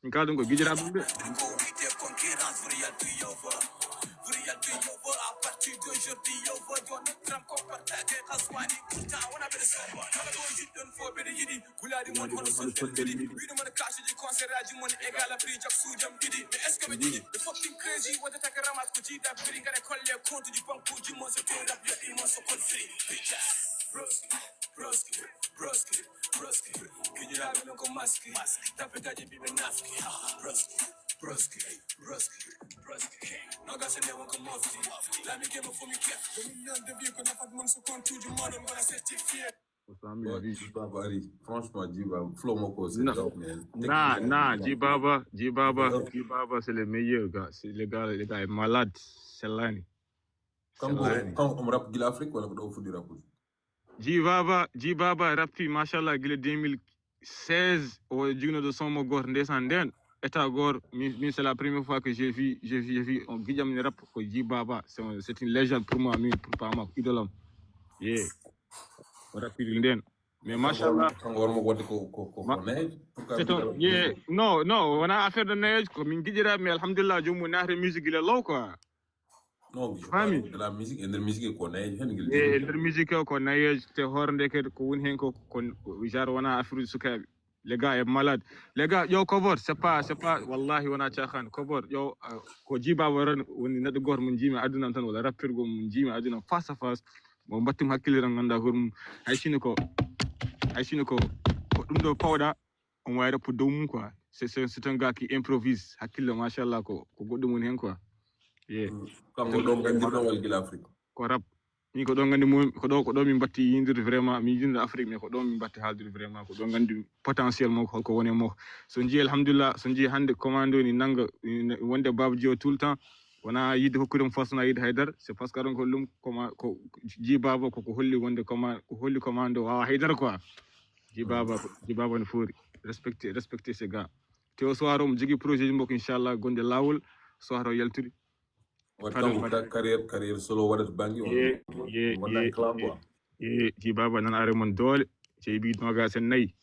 min kadum ko gijirabe be franchement Djiba flow moko c'est Djibaba c'est le meilleur gars, c'est le gars est malade, c'est l'année quand on rap de l'Afrique wala do fu di rap Djibaba rapi machallah gile 2016 au jigno de son mo gor ndesan den état gor mi c'est la première fois que j'ai vu on gidjam ni rap ko Djibaba c'est une légende pour moi pour pas ma idole yeah rapi den mais machallah ngor mo wodi ko neige yeah non on a affaire de neige ko min gidira mais alhamdulillah jomu nahre musique le law quoi non de la musique et de musique ko neige hen gil et de musique ko neige te hornde ke ko won hen ko jar wana afru sukabe les gars est malade les gars yo cover c'est pas wallahi wana chaxan cover yo ko Djiba waran woni nadu gor mun jima aduna tan wala rapper go mun jima aduna face à face mo battim hakkiliran ganda horum hay sino ko dum do pawda on way rap dow mum quoi c'est un gars qui improvise hakkille machallah ko goddo mun hen quoi yeah kango do gandirno wal gila Afrique ko rap ni ko do gandi mum ko do mi batti yindir vraiment mi yindir Afrique mais ko do mi batti haldir vraiment ko do gandi potentiel mo ko woni mo so ji alhamdulillah so ji hande commando ni nanga wonde babji tout le temps wona yidde hokkudem force na yidde haydara c'est parce que aɗon ko ɗum ko jibaba koko holli wonde ko holli commande wawa haydara quoi jibaba no foori respecter ces gars te o soir omo jogui projet ji makko inchallah gonde lawol soir o yaltude carrière solo waɗata bangi on clan quoi jibaba nan are mon doole ceebi nogas en nayyi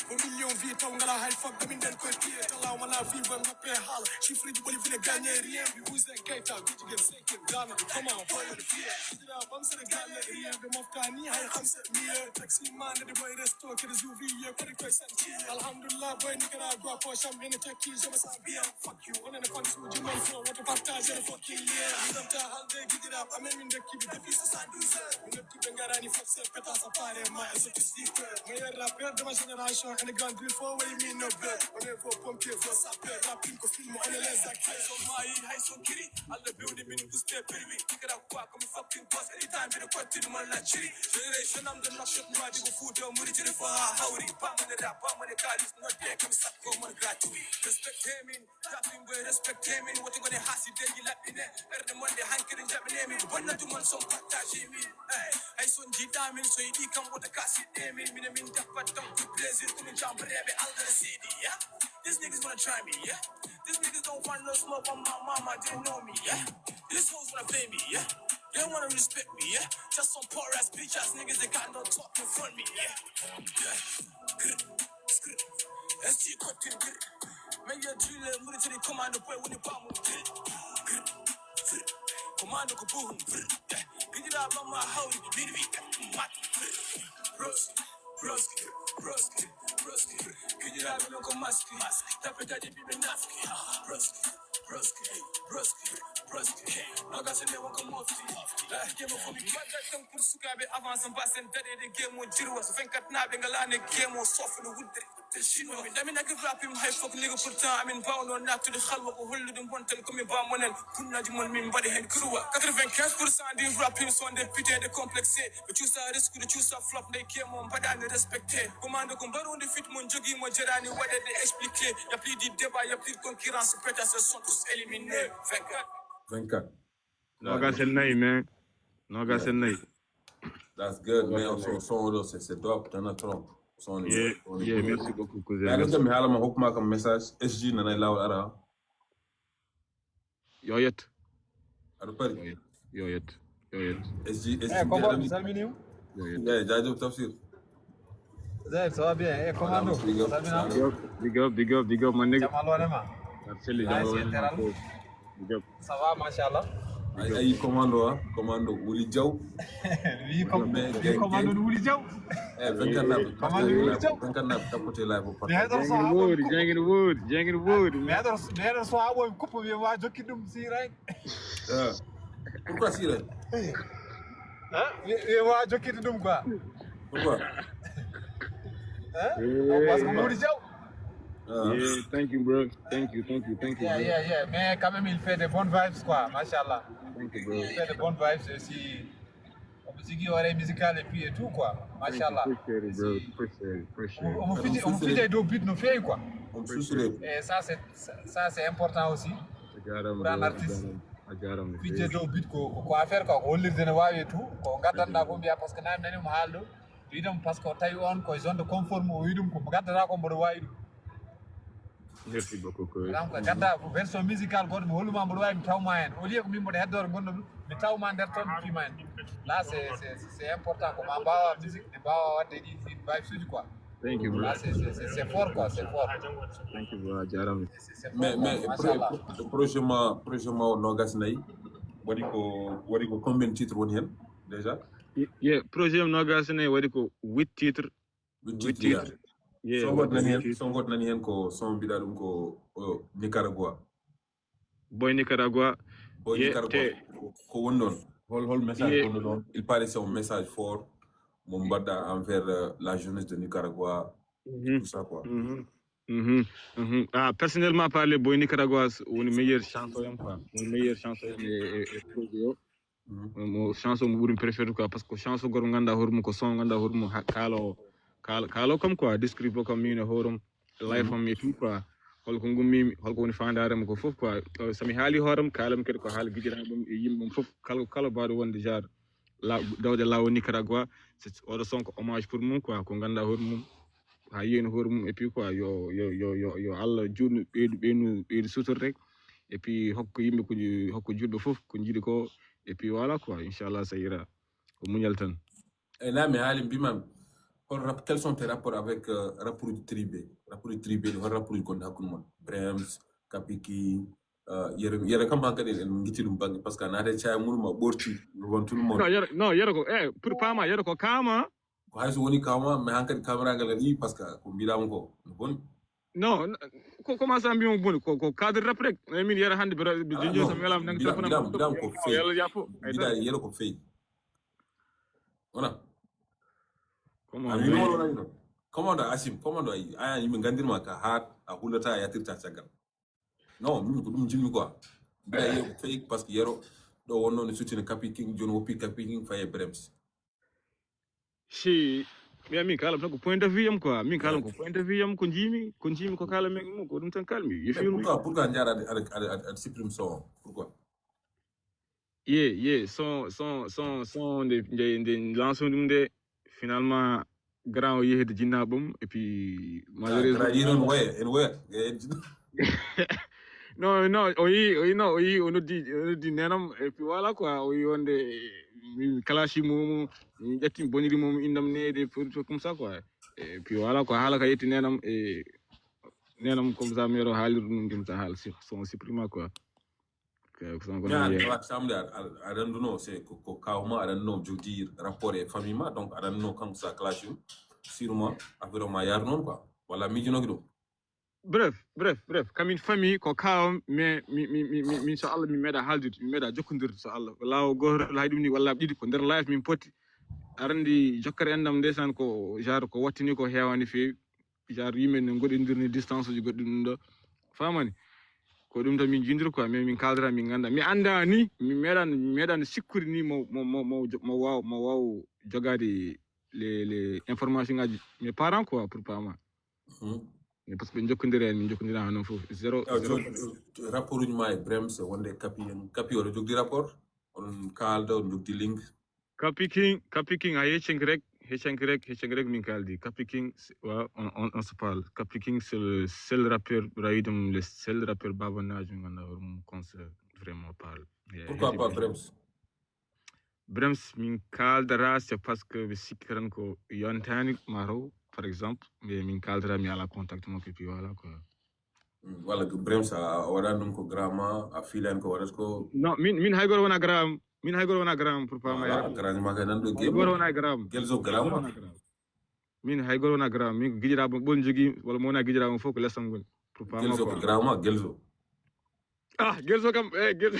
million vie taw ngala hay fak min den koy pied talaw mala fi ban ngappe hal chiffre du boli fi gagner rien bi vous en kaita gidi gem seke dana comment boy le fier dira bam sene galle rien de moftani hay khamsa mieux taxi man de boy resto que des ouvriers ko koy santi alhamdulillah boy Nicaragua po cham bien tekki je me sens bien fuck you on est fan sou du mal flow what partage le fucking yeah dam ta halde gidira amen min de kibi depuis 72 heures min de bengarani fak se peta sa pare ma c'est sticker meilleur rappeur de ma génération and the gun drill for what you mean no blood on est for pompier for sapeur rapping ko film on est les acteurs so my high so kiri all the building min to step baby pick it up comme fucking boss anytime been a quarter man la chiri generation I'm the knock shot my go food do muri chiri for howdy pam on the rap pam on the car is not there come suck for man gratuity respect him in rapping boy respect him in what you gonna hasi then you let me there the monday hanker and jab name it but not do man some partage me hey so jida min so idi kam what the kasi dem min dapat to plaisir to jump rebe all the city yeah these niggas wanna try me yeah these niggas don't want no smoke on my mama didn't know me yeah these hoes wanna play me yeah they don't wanna respect me yeah just some poor ass bitch ass niggas that got no talk in front me yeah SG cutting man you drill muri to the commando boy when you bomb commando ko boom get it out of my house need me Broski, get it out of my mask, tap it at the baby nafki, Broski, no gas in the one come off. Game of me, but that don't put Sukabe avance and pass and dead the game with Jiros, Venkat Nabengalane game was soft in the wood. I mean, I could rap him high fuck nigga for time. I mean, bound or not to the Halwa or hold them one time coming by one and Kunajiman mean body head crew. I could have cash for Sandy rap him so on the pit the complex. But you saw risk to choose a flop, they came on, but I respect it. Commando Kumbaro on the fit Monjogi Mojerani, whether they explain. You plead the deba, you plead concurrence, better as a son to eliminate. Venkat. No gas and nay, man. No gas and nay. That's good, man. So c'est top, t'en as trop. Yeah, merci beaucoup, cousin. Merci. Je vais vous un message. SG nana law ara. Yoyet. Ado pari. Yoyet. SG. Comment salmini? Yeah, jaajëf Tafsir. Zed, ça va bien. Commando. Big up, my nigga. Jamal Wanema. Ça va, machallah. Ay commando Wuli Diaw. Oui, commando Wuli Diaw. Venkat na tapote live pour Jang in the wood. Mais so abo coupe bi wa jokki dum si rek. Pourquoi si rek? Hein? Wa jokki dum quoi. Pourquoi? Hein? Parce que Wuli Diaw. Yeah, thank you, bro. Thank you. Yeah. Mais quand même, il fait de bonnes vibes, quoi. Machallah. Thank you, bro. Il fait de bonnes vibes aussi. Musique, oreille musicale et puis et tout, quoi. Machallah. Appreciate it. On fait des deux buts, nous fait, quoi. On fait et ça, c'est important aussi. Pour un artiste. Puis des deux buts, quoi faire, quoi. On lit de et tout. On garde dans combien parce que nous avons mal. Parce qu'on taille on, quoi. Ils ont de conforme au idum, qu'on garde dans combien de Merci beaucoup. Donc, kada version musicale god mo holuma mo way mi tawma en au lieu ko min mo heddor gondo mi tawma der ton fi man là c'est important ko ma bawa musique ne bawa wadde di vibe suji quoi. Thank you, bro. Là c'est fort quoi, c'est fort. Thank you, bro. Jaram. Mais prochainement no gas nay wadi ko combien titres won hen déjà? Yeah, projet no gas nay wadi ko 8 titres. 8 titres. Yeah, songot nani hen ko son bida dum ko Nicaragua. Boy Nicaragua ko wondon hol message ko don il paraît un message fort mon bada envers la jeunesse de Nicaragua tout ça quoi. Personnellement parler Boy Nicaragua une meilleure chanson quoi, une meilleure chanson et projet mo chanson mo buri préféré quoi parce que chanson gor nganda hormu ko son nganda hormu kalo comme quoi describe comme une horum life on me tout quoi holko gummimi holko woni fandarema ko fof quoi sami haali hooram kalam kadi ko haala gijiraɓam e yimɓe mum fof kala baɗo wonde genre dawde lawol Nicaragua oɗo sonko hommage pour mum quoi ko ganduɗa hoore mum ha yeyno hoore mum et puis quoi yo Allah juutno ɓeydu sutor rek et puis hokko yimɓe hokko juɗɓe fof ko jiiɗi ko et puis voilà quoi inchallah ça ira ko muñal tan et là mais haali mbimam quels sont tes rapports avec rapport du tribé hol rapport gonɗo hakkude mon Brems Kapiki yere kam hankadi en gitti ɗum bange par ce que a naate caya muɗum a ɓorti won tout le monde non yero ko pour pama yero ko kama ko hayso woni kawma mais hankadi cameragal aɗa yi par ce que ko mbiɗama ko no boni non ko comment ça mbimo boni ko cadre rap rek min yera hande jinjo sam welam nang mbiɗama ko feyi yalla yappo mbiɗa yero ko feyi wona commande Asim commande aya yimɓe gandirma ka ha a hullata a yatirta caggal non min ko ɗum jimmi quoi mbiɗa yiya ko feyi par ce que yero ɗo wonno ne suttine Kapi King joni woppi Kapi King faye Brems si min kalam tan ko point de vue am quoi min kalam ko point de vue am ko jimi ko kala men ko ɗum tan kalmi yefiru pourquoi jara aɗa supprime son pourquoi son de lance ɗum de finalement grand o yehede jinnaɓam et puis malheureusement non o yi o noddi nenam et puis voilà quoi o yi wonde mi kalashi mum mi ƴetti mi boniri mum indam nede comme ça quoi et puis voilà quoi haala ka yetti nenam e nenam comme ça mero haalir ɗum ɗum ta haal son supprima quoi samde aɗa anduno c'est ko kawma aɗa anduno jogdi rapport e famille ma donc aɗa anduno kanko sa clash um sûrement affaire o ma yaadu noon quoi walla miijinoki ɗum bref kamin famille ko kawam mais min so Allah mi meeɗa haaldude mi meeɗa jokkodirde so Allah laawo goto hay ɗum ni walla ɗiɗi ko nder live min poti arandi jokkere endam ndesan ko genre ko wattini ko heewani feewi genre yimɓe ne goɗindirni distance uji goɗɗi ɗum ɗo famani ko ɗum tan min jindir quoi mais min kaldara min ganda mi anda ni mi meeɗani sikkude ni mo waw jogade les informations ngaji mes parents quoi pour pama parce que jokkodira min jokkodira non fof zéro rapport uji ma e Brems wonde Kapi oɗo jogdi rapport on kalda on jogdi link Kapi King a heccenki rek min kaldi Kapi King on se parle Kapi King c'est le seul rappeur raidum le seul rappeur babanajo ngana on concert vraiment parle pourquoi pas Brems min kaldara c'est parce que ɓe sikkiran ko yontani maro par exemple mais min kaldara mi ala contact mo puis voilà quoi walla Brems a waɗani ɗum ko grama a filani ko waɗata ko non min hay goto wona gram pour pas ma grani ma kay nanɗo goto wona gram gelso grama min hay goto wona gram min ko guiƴiraɓe ɓon jogui walla mo wona guiƴiraɓe fof ko lessam ngoni pour pas gelso ko grama gelso gelso kam gelso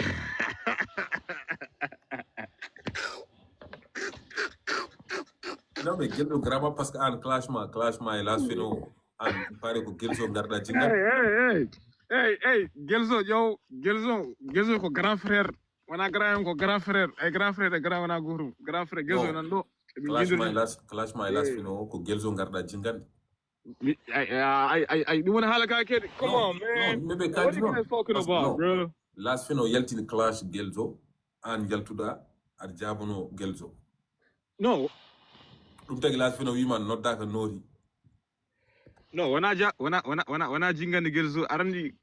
non mais gelɗo grama parce que an clashma e las fino an pare ko gelso garɗa jingal gelso ƴew gelso ko grand frère wona grand ko grand frère e grand wona gotum grand frère gelso nan ɗo clashma e las fino ko gelso garɗa jingal ay ɗum woni haala ka kedi come on man ɓeɓe kaldi las fino yaltini clash gelso an yaltuɗa aɗa jabono gelso non ɗum tagi las fino wima noddaka noori non wona jingande gelso arandi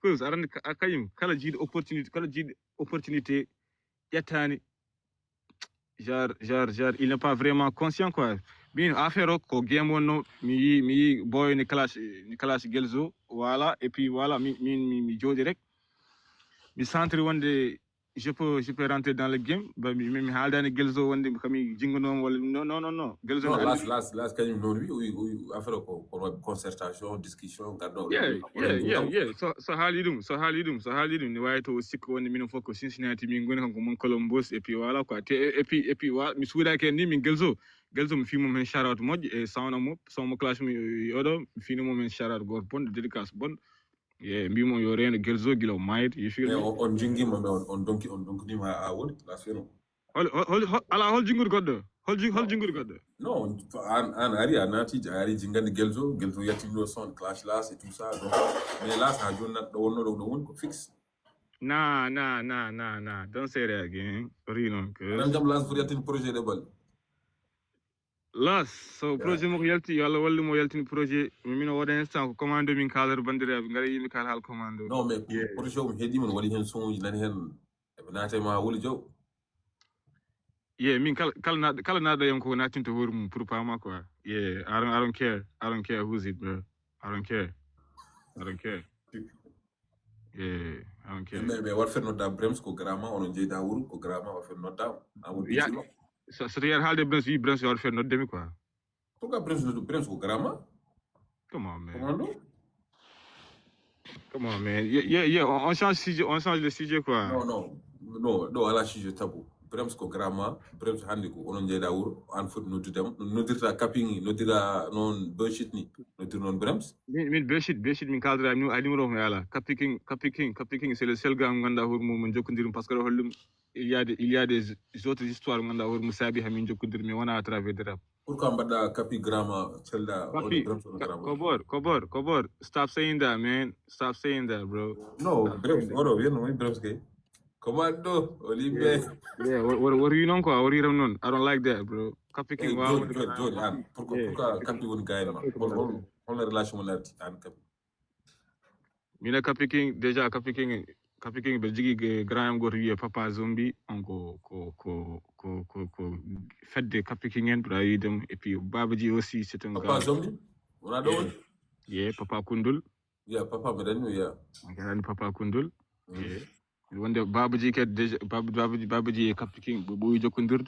cause arandi kañum kala jiiɗo opportunité ƴettani genre il n'est pas vraiment conscient quoi min affaire o ko game wonno mi yi boy ni clash gelso voilà et puis voilà mi jooɗi rek mi centre wonde je peux rentrer dans le game mi haaldani gelso wonde kami jinganoma walla non gelso las kañum noon wi affaire ko concertation discussion garɗo so haali ɗum ne wawi to sikko wonde minen fof ko Cincinnati min goni kanko mon Columbus et puis voilà quoi et puis voilà mi suudaki hen ni min gelso mi fimum hen charout moƴƴo e sawmo clash mi oɗo mi finimum hen charout goto bonɗo dédicace bonɗo mbimo yo reeno gelso guila o mayde yefiɗo on jingima on donkidima ha woni las fino ala hol jingude goɗɗo Holjinguri goddo. Non, an ari anati ari jingani gelzo yatino son clash las et tout ça. Donc, mais là, ça donne do fixe. Nah. Don't say that again. Rino. Nan jam las pour yatin projet de bal. Las, so projet mo yalti yalla walli mo yaltini projet min o wada instant ko commando min kalare bandirabe ngara yimi kal hal commando. Non, mais projet o hedi mon wali hen son nan hen nate ma wuli jaw. Yeah, min kala nado yam ko natinto horum pour pama quoi. Yeah, I don't care. I don't care who's it, bro. I don't care. Yeah, I don't care. Mais war fer nota brems ko grama on jeyda wuru ko grama war fer nota. Yeah. So to yar halde brems war fer not demi quoi. Pourquoi brems ko grama? Come on, man. Commando? Come on, man. Yeah, on change le sujet quoi. Non, ala sujet tabou. Brems ko grama, brems handi ko on jeyda wuru an fot nodirta capping nodira non bullshit ni nodir non brems. Min bullshit min kaldra mi adi mo ro yala. Capping c'est le seul gars nganda hour mo jokondirum parce que hollum il y a des autres histoires nganda hour mo sabi ha min jokondir mi wana à travers de rap. Pourquoi mbada capi grama celda Kobor, stop saying that, man. Stop saying that, bro. No, brems oro bien no brems ke. Commando, Olivier. Yeah, what are you non quoi? What are you non? I don't like that, bro. Capi king wow. John, pourquoi capi un gars ma? On la relation on an capi. Mina capi king déjà capi king be jigi grand go wiye papa zombie on ko fait de capi king en pour dem et puis babaji aussi c'est un gars. Papa zombie? On a d'autres? Yeah, papa kundul. Yeah, papa medanu yeah. Okay, papa kundul. Yeah. Wonde babaji ke déjà babaji capi king bo jokondir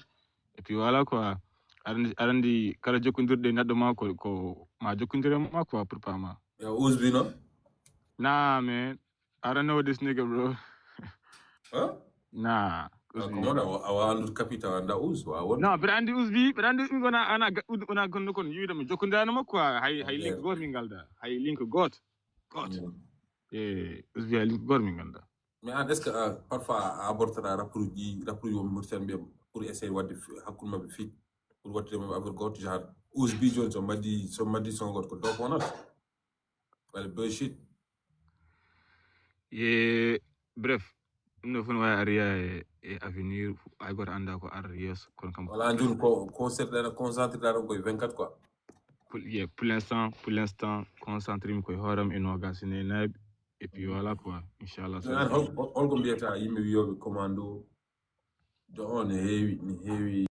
et puis voilà quoi. Arandi kala jokondir de naddo ma ko ma jokondir ma quoi pour pas ma. Yeah, Uzbi no? Nah, man. I don't know this nigga, bro. Huh? Nah. Come on, I capital and Uz. No, but Andy Uzbi gonna kon you dem jokunda na makwa hay link god mingalda. Hay link god. Yeah, Uzbi hay link god mingalda. Mais est-ce que parfois abortera rapport yo murtan pour essayer wadde hakul mabbe fi pour wadde mabbe avec god genre Uzbi Jones so madi son god ko do wonat. Well bullshit. Yeah, bref, no fun wa area e avenir ay got anda ko ar yes kon kam wala njun ko concert dana concentré dana ko 24 quoi. Pour l'instant concentré mi ko horam e no gasine nab et puis voilà quoi, inchallah. On go bieta yimi wiyobe commando do on heewi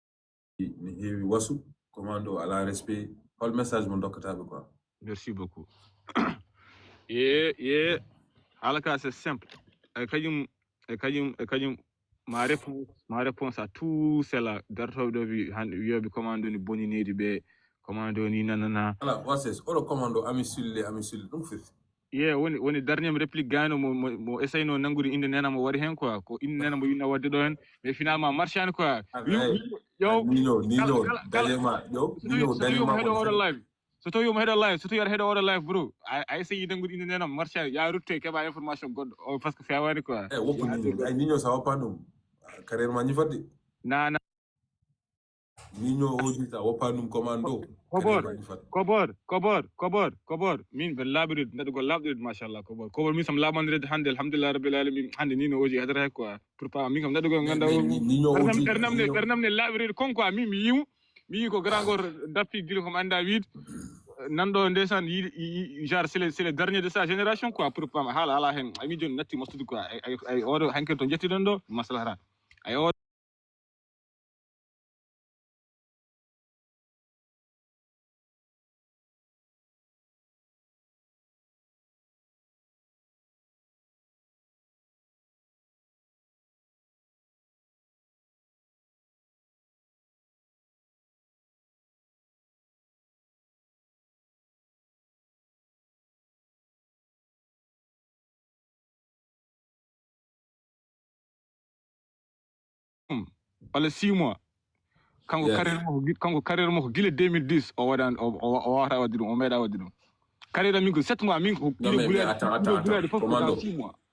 wasu commando à la respect all message mon dokkatabe quoi. Merci beaucoup. Yeah. Alaka, c'est simple. Ma réponse à tout cela, d'arto de vie, commando ni boni nedi be, commando ni nanana. Alors, what says? All commando amisul, donc fait. Yeah, when the dernière réplique gagne, mo essaye no nanguri inde nena mo wari hen quoi, ko inde nena mo yina wadde do hen, mais finalement marchand quoi. Yo, Nino, Dalema, live. So to you head of life, bro. I say you don't good in the name marshal. Ya route ke ba information god o parce que fa wani quoi. Nino sa wapanum. Carrière mani fadi. Na. Nino oji sa wapanum commando. Kobor. Min be labrid na go labrid mashallah kobor min sam labandred hande alhamdulillah rabbil alamin hande nino oji hadra quoi. Pour pas min kam na go nganda. Nino oji. Ternamne labrid kon quoi mi ko grand gor dappi gil ko anda wid nando ndesan genre c'est le dernier de sa génération quoi pour pas hala hen ami jon natti mostude quoi ay odo hanke to jetti don do maslahara ay odo wala 6 mois kanko carrière mo ko gile 2010 o wadan o wata waddi dum o meeda waddi dum carrière min ko 7 mois min ko gile bulade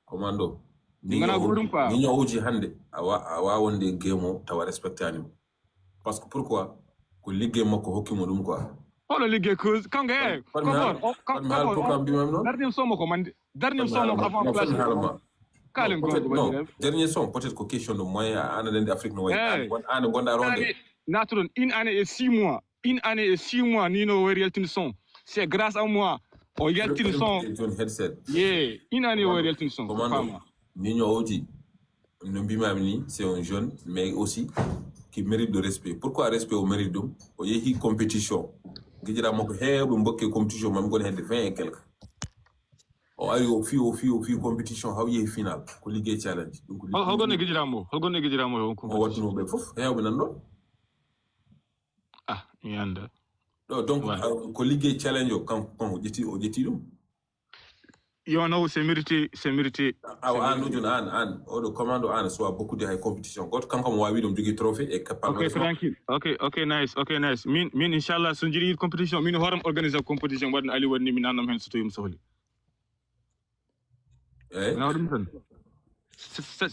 commando ngana go dum pa ni uji hande awa wonde gemo tawa respectani parce que pourquoi ko liggéey mako hokki mo dum quoi oh le liggéey cause quand nga dernier son mako man dernier son mako avant clash dernier son peut-être que question de moyen ana den Afrique no way ana gonda ronde naturel une année et 6 mois Nino Weltin son c'est grâce à moi on yaltin son yeah une année Weltin son Nino Oji no bimamni c'est un jeune mais aussi qui mérite de respect pourquoi respect au mérite dum o yehi compétition gidira mako heebu mbokke compétition mam gon hedde 20 et quelque o ari o fi compétition how yehi final ko liggéey challenge donc holgonne gidira mo o wattuno be fof heebu nan don yanda donc ko liggéey challenge o kan o jetti dum you know c'est mérité an o commando an soit beaucoup de high competition got kan kam wawi dum jogi trophée et capable okay tranquille okay nice min inshallah so jiri competition min horam organiser competition wadna ali wonni min nanam hen so to yum sohli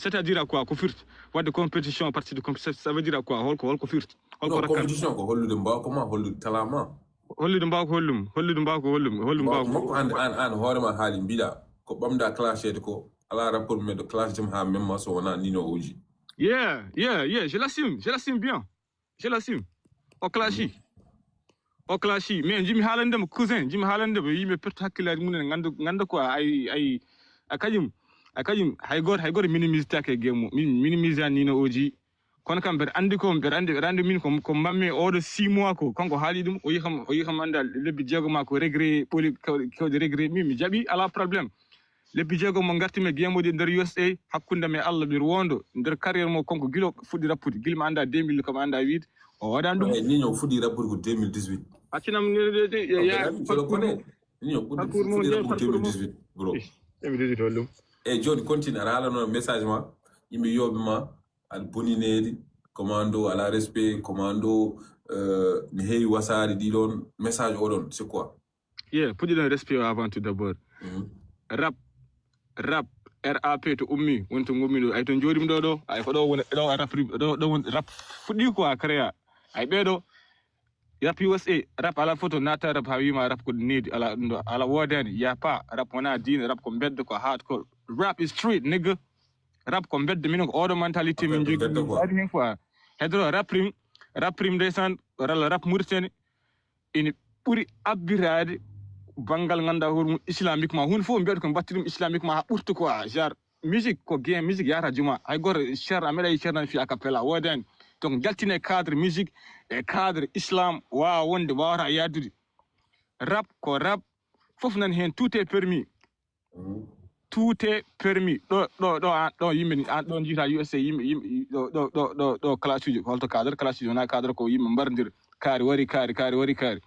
c'est-à-dire quoi ko firt wadde competition partie de competition ça veut dire quoi holko firt holko competition ko hollude mbaw ko ma hollude talama hollude mbaw ko hollum an hoorema haali mbiɗa ko ɓamda clash ede ko ala rapport mais de clash jam ha même so wona Nino Oji yeah je l'assume bien o clashi mais jimi haalandema cousin yimɓe perto hakkillaji munen ganda quoi ay akajum hay goto minimisitake game minimise Nino Oji kono kam ɓeɗa andi min ko mamme oɗo 6 mois ko kanko haali ɗum o yi kam anda lebbi jeego ma ko regret poli kewde regret mi jaɓi ala probléme lebbi jeego mo gartimi game uji nder USA hakkunde me Allah ɓir wondo nder carrière mo konko guilo fuɗɗi rappude guilma anda 2000 kam anda wiide o waɗani ɗum Nino fuɗɗi rappude ko 2018 accinam fuɗɗi rappude 2018 bro 2018 hollum e joni continue aɗa haalano message ma yimɓe yoɓe ma al bonineri commando à la respect commando ne heewi wasari di don message odon c'est quoi pour dire respect avant tout d'abord rap rap to ummi wonto ngommi do ay to jodim do ay ko do won rap fudi quoi créa ay bedo rap USA rap ala photo nata rap hawima rap ko need ala wodani ya pa rap wana din rap ko beddo ko hardcore rap is street nigga rap ko bedde min ko odo mentalité min jogi adi hen quoi hedro rap prim desan rap mauritanie ina buri abbirade bangal nganda hormu islamiquement hun fo mbiyat ko battirum islamiquement ha burtu quoi genre musique ko game musique yata juma hay gor cher ameda cher fi acapella wodan donc jaltine cadre musique et cadre islam wa wonde wawata yadude rap ko rap fof nan hen tout est permis do yimɓe ɗo jiita USA yimɓe ɗo classe uji holto cadre classe uji wona cadre ko yimɓe mbardir kaari wari kaari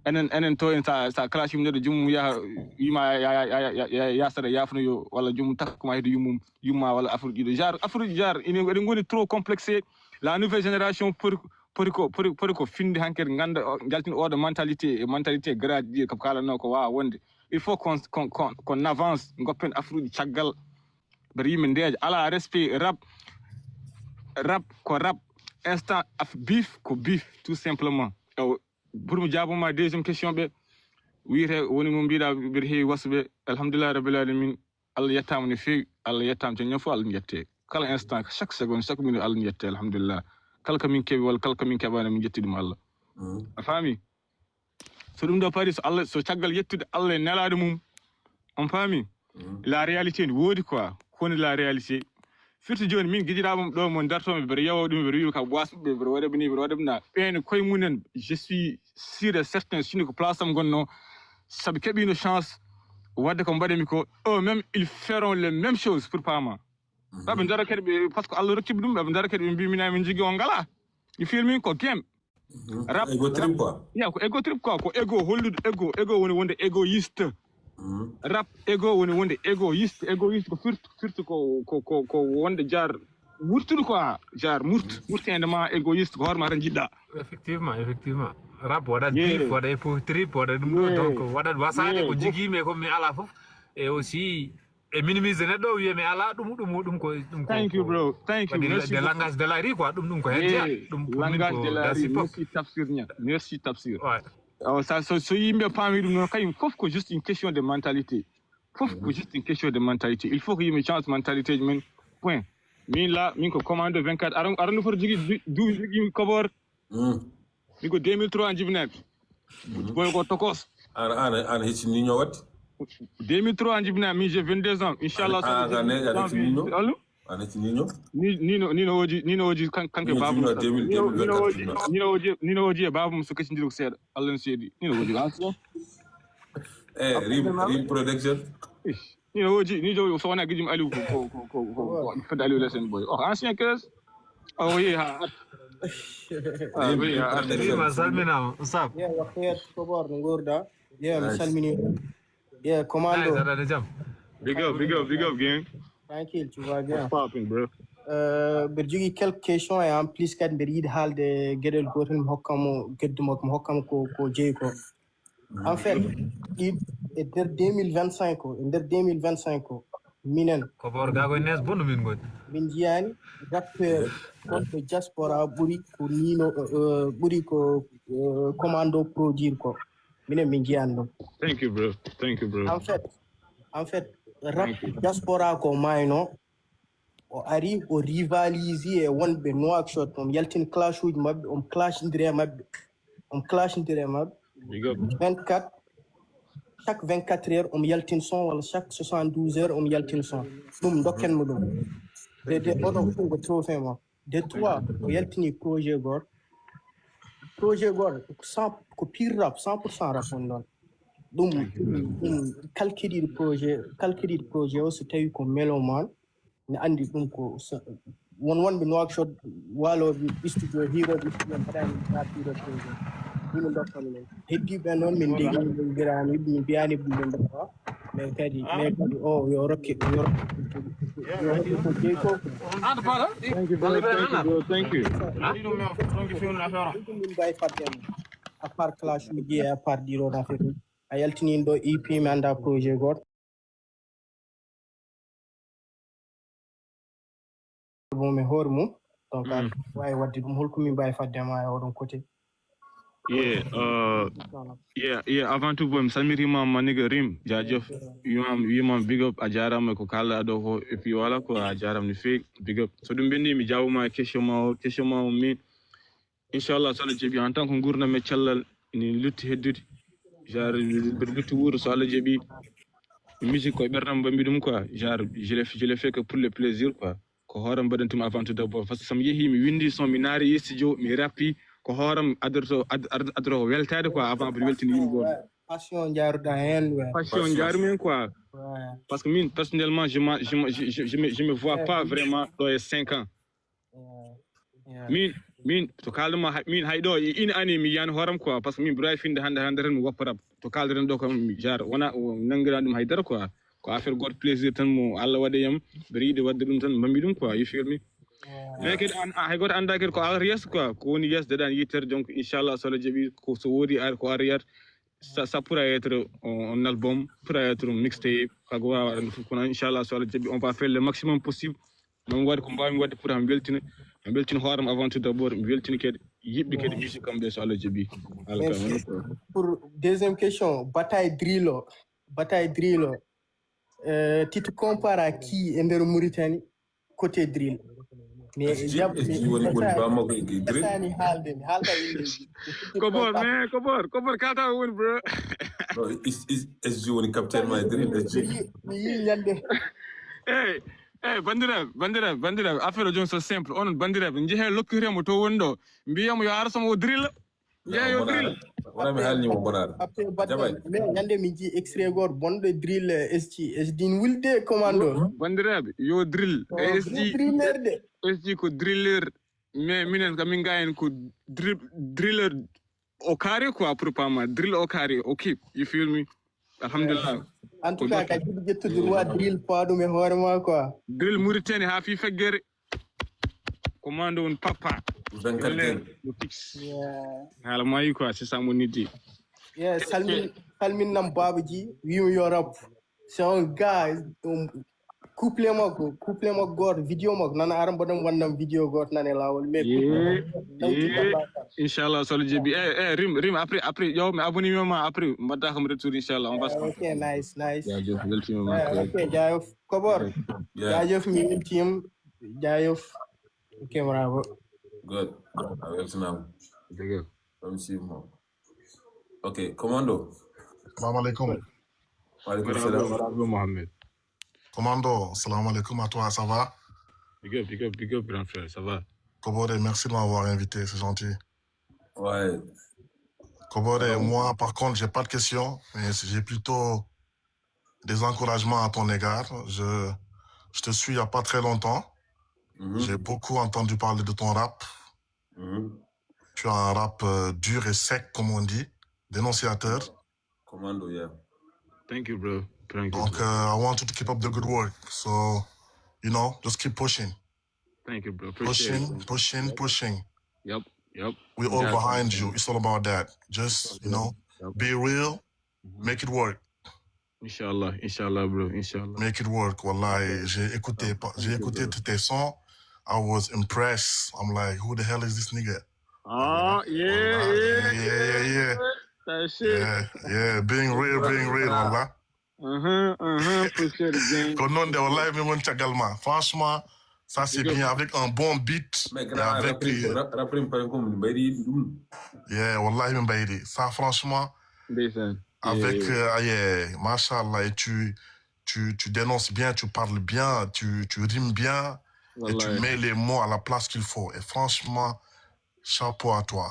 enen to en sa classe yimɓe ɗo jumum yaha yima yasara yafno yo walla jumum takkuma hede yumma walla affaire ɗiɗo genre eɗen goni trop complexé la nouvelle génération pori ko finde hankkadi ganda jaltina oɗo mentalité grade ɗi ko kalanno ko wawa wonde il faut qu'on avance goppen afruji caggal ber yimɓe ndeeja ala respect rap ko rap instant beef ko beef tout simplement pour mi jaaboma deuxième question ɓe wiyete woni mo mbiɗa mbiɗa heewi wasuɓe alhamdulillah rabbil alamin Allah yettama no feewi Allah yettama jon ñon fof Allah jette kala instant chaque seconde chaque minute Allah jette alhamdulillah kala kamin keeɓi walla kala kamin keɓani min jetti ɗum Allah a faami so ɗum ɗo paari so caggal yettude Allah e nelaade mum on faami la réalité ne woodi quoi koni la réalité firti joni min guiƴiraɓam ɗo mo dartoɓe mbeɗa yewo ɗum mbeɗa wiɓe ka wasɓe mbeɗa waɗaɓe ni mbeɗa waɗaɓe na ɓen koye munen je suis sûr et certain sini ko place am gonno saabu keeɓino chance wadde ko mbaɗemi ko eux même ils feront les mêmes choses pour pama ɓaɓe dara kadi ɓe par ce que Allah rokkiɓe ɗum ɓaɓe dara kadi ɓe mbimina min jogui o ngala mi filmin ko game rap ego trip quoi ko ego trip quoi ko ego hollude ego woni wonde égoïste rap ego woni wonde égoïste ko firtu ko wonde jar wurtude quoi jar murtendema égoïste ko horma tan jiɗɗa effectivement rap waɗat beef waɗa trip waɗa ɗum ɗo donc waɗat wasade ko jiguimi ko mi ala fof et aussi e minimiser neɗɗo wiye mi ala ɗum ko thank you bro thank you de langage de la rue quoi ɗum ko hen ɗum langage de la rue merci tafsir so yimɓe paami ɗum noon kañum fof ko juste une question de mentalité il faut que yimɓe change mentalité men point min ko commande 24 aranno foto jogui duuɓi jogui kobor min ko 2003 jibinaɓe boy ko tokos ana heccinino wadde 2003 jibinaɓe min j'ai 22 ans inchallah ana heccinino nino woji kanke babum nino woji e babum so kaccindiri ko seeɗa allah no seedi nino woji anso rim production nino woji so wona guijum aliou ko fedde aliou lesen boy ancien caisse oui ma salminama usab waxiyat kobor no gurda mi salmini commando big up gang tranquille tu vas bien popping bro mbeɗa jogui quelques questions et en plus kadi mbeɗa yiiɗi haalde gueɗel gotel mi hokkamo ko jeeyi ko en fait e nder 2025 o minen kobor ga koye nes bonno min goni min jiyani rappeur gonɗo diaspora ɓuuri ko commando produire ko minen min jiyani ɗum thank you bro en fait rap diaspora ko mayno o ari o rivalise e wonɓe Nouakchott on yaltin clash uji mabɓe on clashdire mabɓe 24 chaque 24 heures on yaltin son walla chaque 72 heures on yaltin son ɗum dokkenmo ɗum de oɗo fof ko trophée mo de 3 o yaltini projet goto ko pure rap 100% rap on ɗon ɗum calqueɗiɗo projet o so tawi ko mélomane ne andi ɗum ko wonɓe Nouakchott waloɓe studio hiroɓe studio mbaɗani hiro projet ɗum dokkami ɗum heddiɓe noon min degiɓirami min mbiyani ɓe ndefa mais kadi o yo rokke ko jeeyi ko thank you min mbawi faddema à part clash uji e à part ɗiɗon affaire a yaltinin ɗo EP mi anda projet goto bon e hoore mum donc a wawi wadde ɗum holko min mbawi faddema e oɗon côté yeah avant tout boy mi salmitima maniga rim jaajef wimam big up a jarama ko kalɗa ɗo ko et puis voilà ko a jarama no fewi big up so ɗum ɓenni mi jawma question ma o min inchallah so Allah jaaɓi en tant que gurdam e cellal ni lutti heddude genre mbiɗa lutti wuuro so Allah jaaɓi musique koye ɓerdam mbammi ɗum quoi genre je l'ai fait que pour le plaisir quoi ko hooram mbaɗantumi avant tout d'abord par ce que somi yeehi mi windi son mi naari e studio mi rappi ko hooram adoro ko weltade quoi avant mbiɗa weltini yimɓe goto passion jaruɗa hen passion jarumen quoi parce que min personnellement je me vois pas vraiment ɗo e 5 ans min to kalduma min hayɗo ina ani mi yiyani hooram quoi parce que min mbiɗa wawi finde hande tan mi woppa rap to kaldiren ɗo kam genre wona nanguiran ɗum haydara quoi ko affaire goto plaisir tan mo Allah waɗe yam mbiɗa yiiɗi wadde ɗum tan mbammi ɗum quoi you feel me mais kadi hay goto anda kadi ko arrière quoi ko woni yesdeɗan yittere donc inchallah so Allah jaaɓi so woodi ko arrière ça pourra être un album pourra être un mixtape kago wawa waɗande fof kono inchallah so Allah jaaɓi on va faire le maximum possible min waɗi ko mbawmi wadde pour mi weltina hooram avant tout d'abord mi weltina kadi yiɓɓe kadi musique kamɓe so Allah jaaɓi pour deuxième question bataille drill o tu te compares à qui e nder Mauritanie côté drill Kobor kalta woni bro SG woni capitaine ma drill mi yi ñande bandiraɓe affaire o joni so simple onon bandiraɓe jeehe lokkiremo to woni ɗo mbiyamo yo ara somo o drilla jeeyo drill wona mi haalnimo bonade mais ñande mi ji extrait goto bonɗo drill SG wulde commando bandiraɓe yo drill SG ko driller mais minen kam min gayen ko driller au carré quoi pour pama drill au carré au keep you feel me alhamdulillah en tout cas ka jiɗi ƴettude roi drill paɗum e hoorema quoi drill Mauritanie ha fi feggere commando on papa haala mayi quoi c'est ça mon idée salminnam babaji wimi yo rap c'est un gars couple mo god video mo nana aram bodam wandam video god nane lawol mais inchallah solo jebi rim après yo mais abonné ma après mbata xam retour inchallah on va se ok nice jaajëf welcome ok jaayef kobor jaayef mi team jaayef ok bravo good welcome dëgg comme si ok commando Salam alaikum. Walaikum salam. Mohamed. Commando, salam alaikum à toi, ça va? Big up, grand frère, ça va? Kobore, merci de m'avoir invité, c'est gentil. Ouais. Kobore, moi, par contre, j'ai pas de questions, mais j'ai plutôt des encouragements à ton égard. Je te suis il y a pas très longtemps. J'ai beaucoup entendu parler de ton rap. Tu as un rap dur et sec, comme on dit, dénonciateur. Commando, yeah. Thank you, bro. Donc, I want you to keep up the good work. So, you know, just keep pushing. Thank you, bro. Pushing. Yep. We're all behind you. It's all about that. Just, you know, be real, make it work. Inshallah, bro. Inshallah. Make it work. Wallahi, j'ai écouté tous tes sons. I was impressed. I'm like, who the hell is this nigga? Oh, yeah. That shit. Yeah, being real, wallah. Push it again. Kon non de wallahi mi won également. Franchement, ça c'est bien avec un bon beat. Et avec yeah, wallahi mi bayri. Ça franchement avec machallah, et tu dénonces bien, tu parles bien, tu rimes bien et tu mets les mots à la place qu'il faut. Et franchement, chapeau à toi.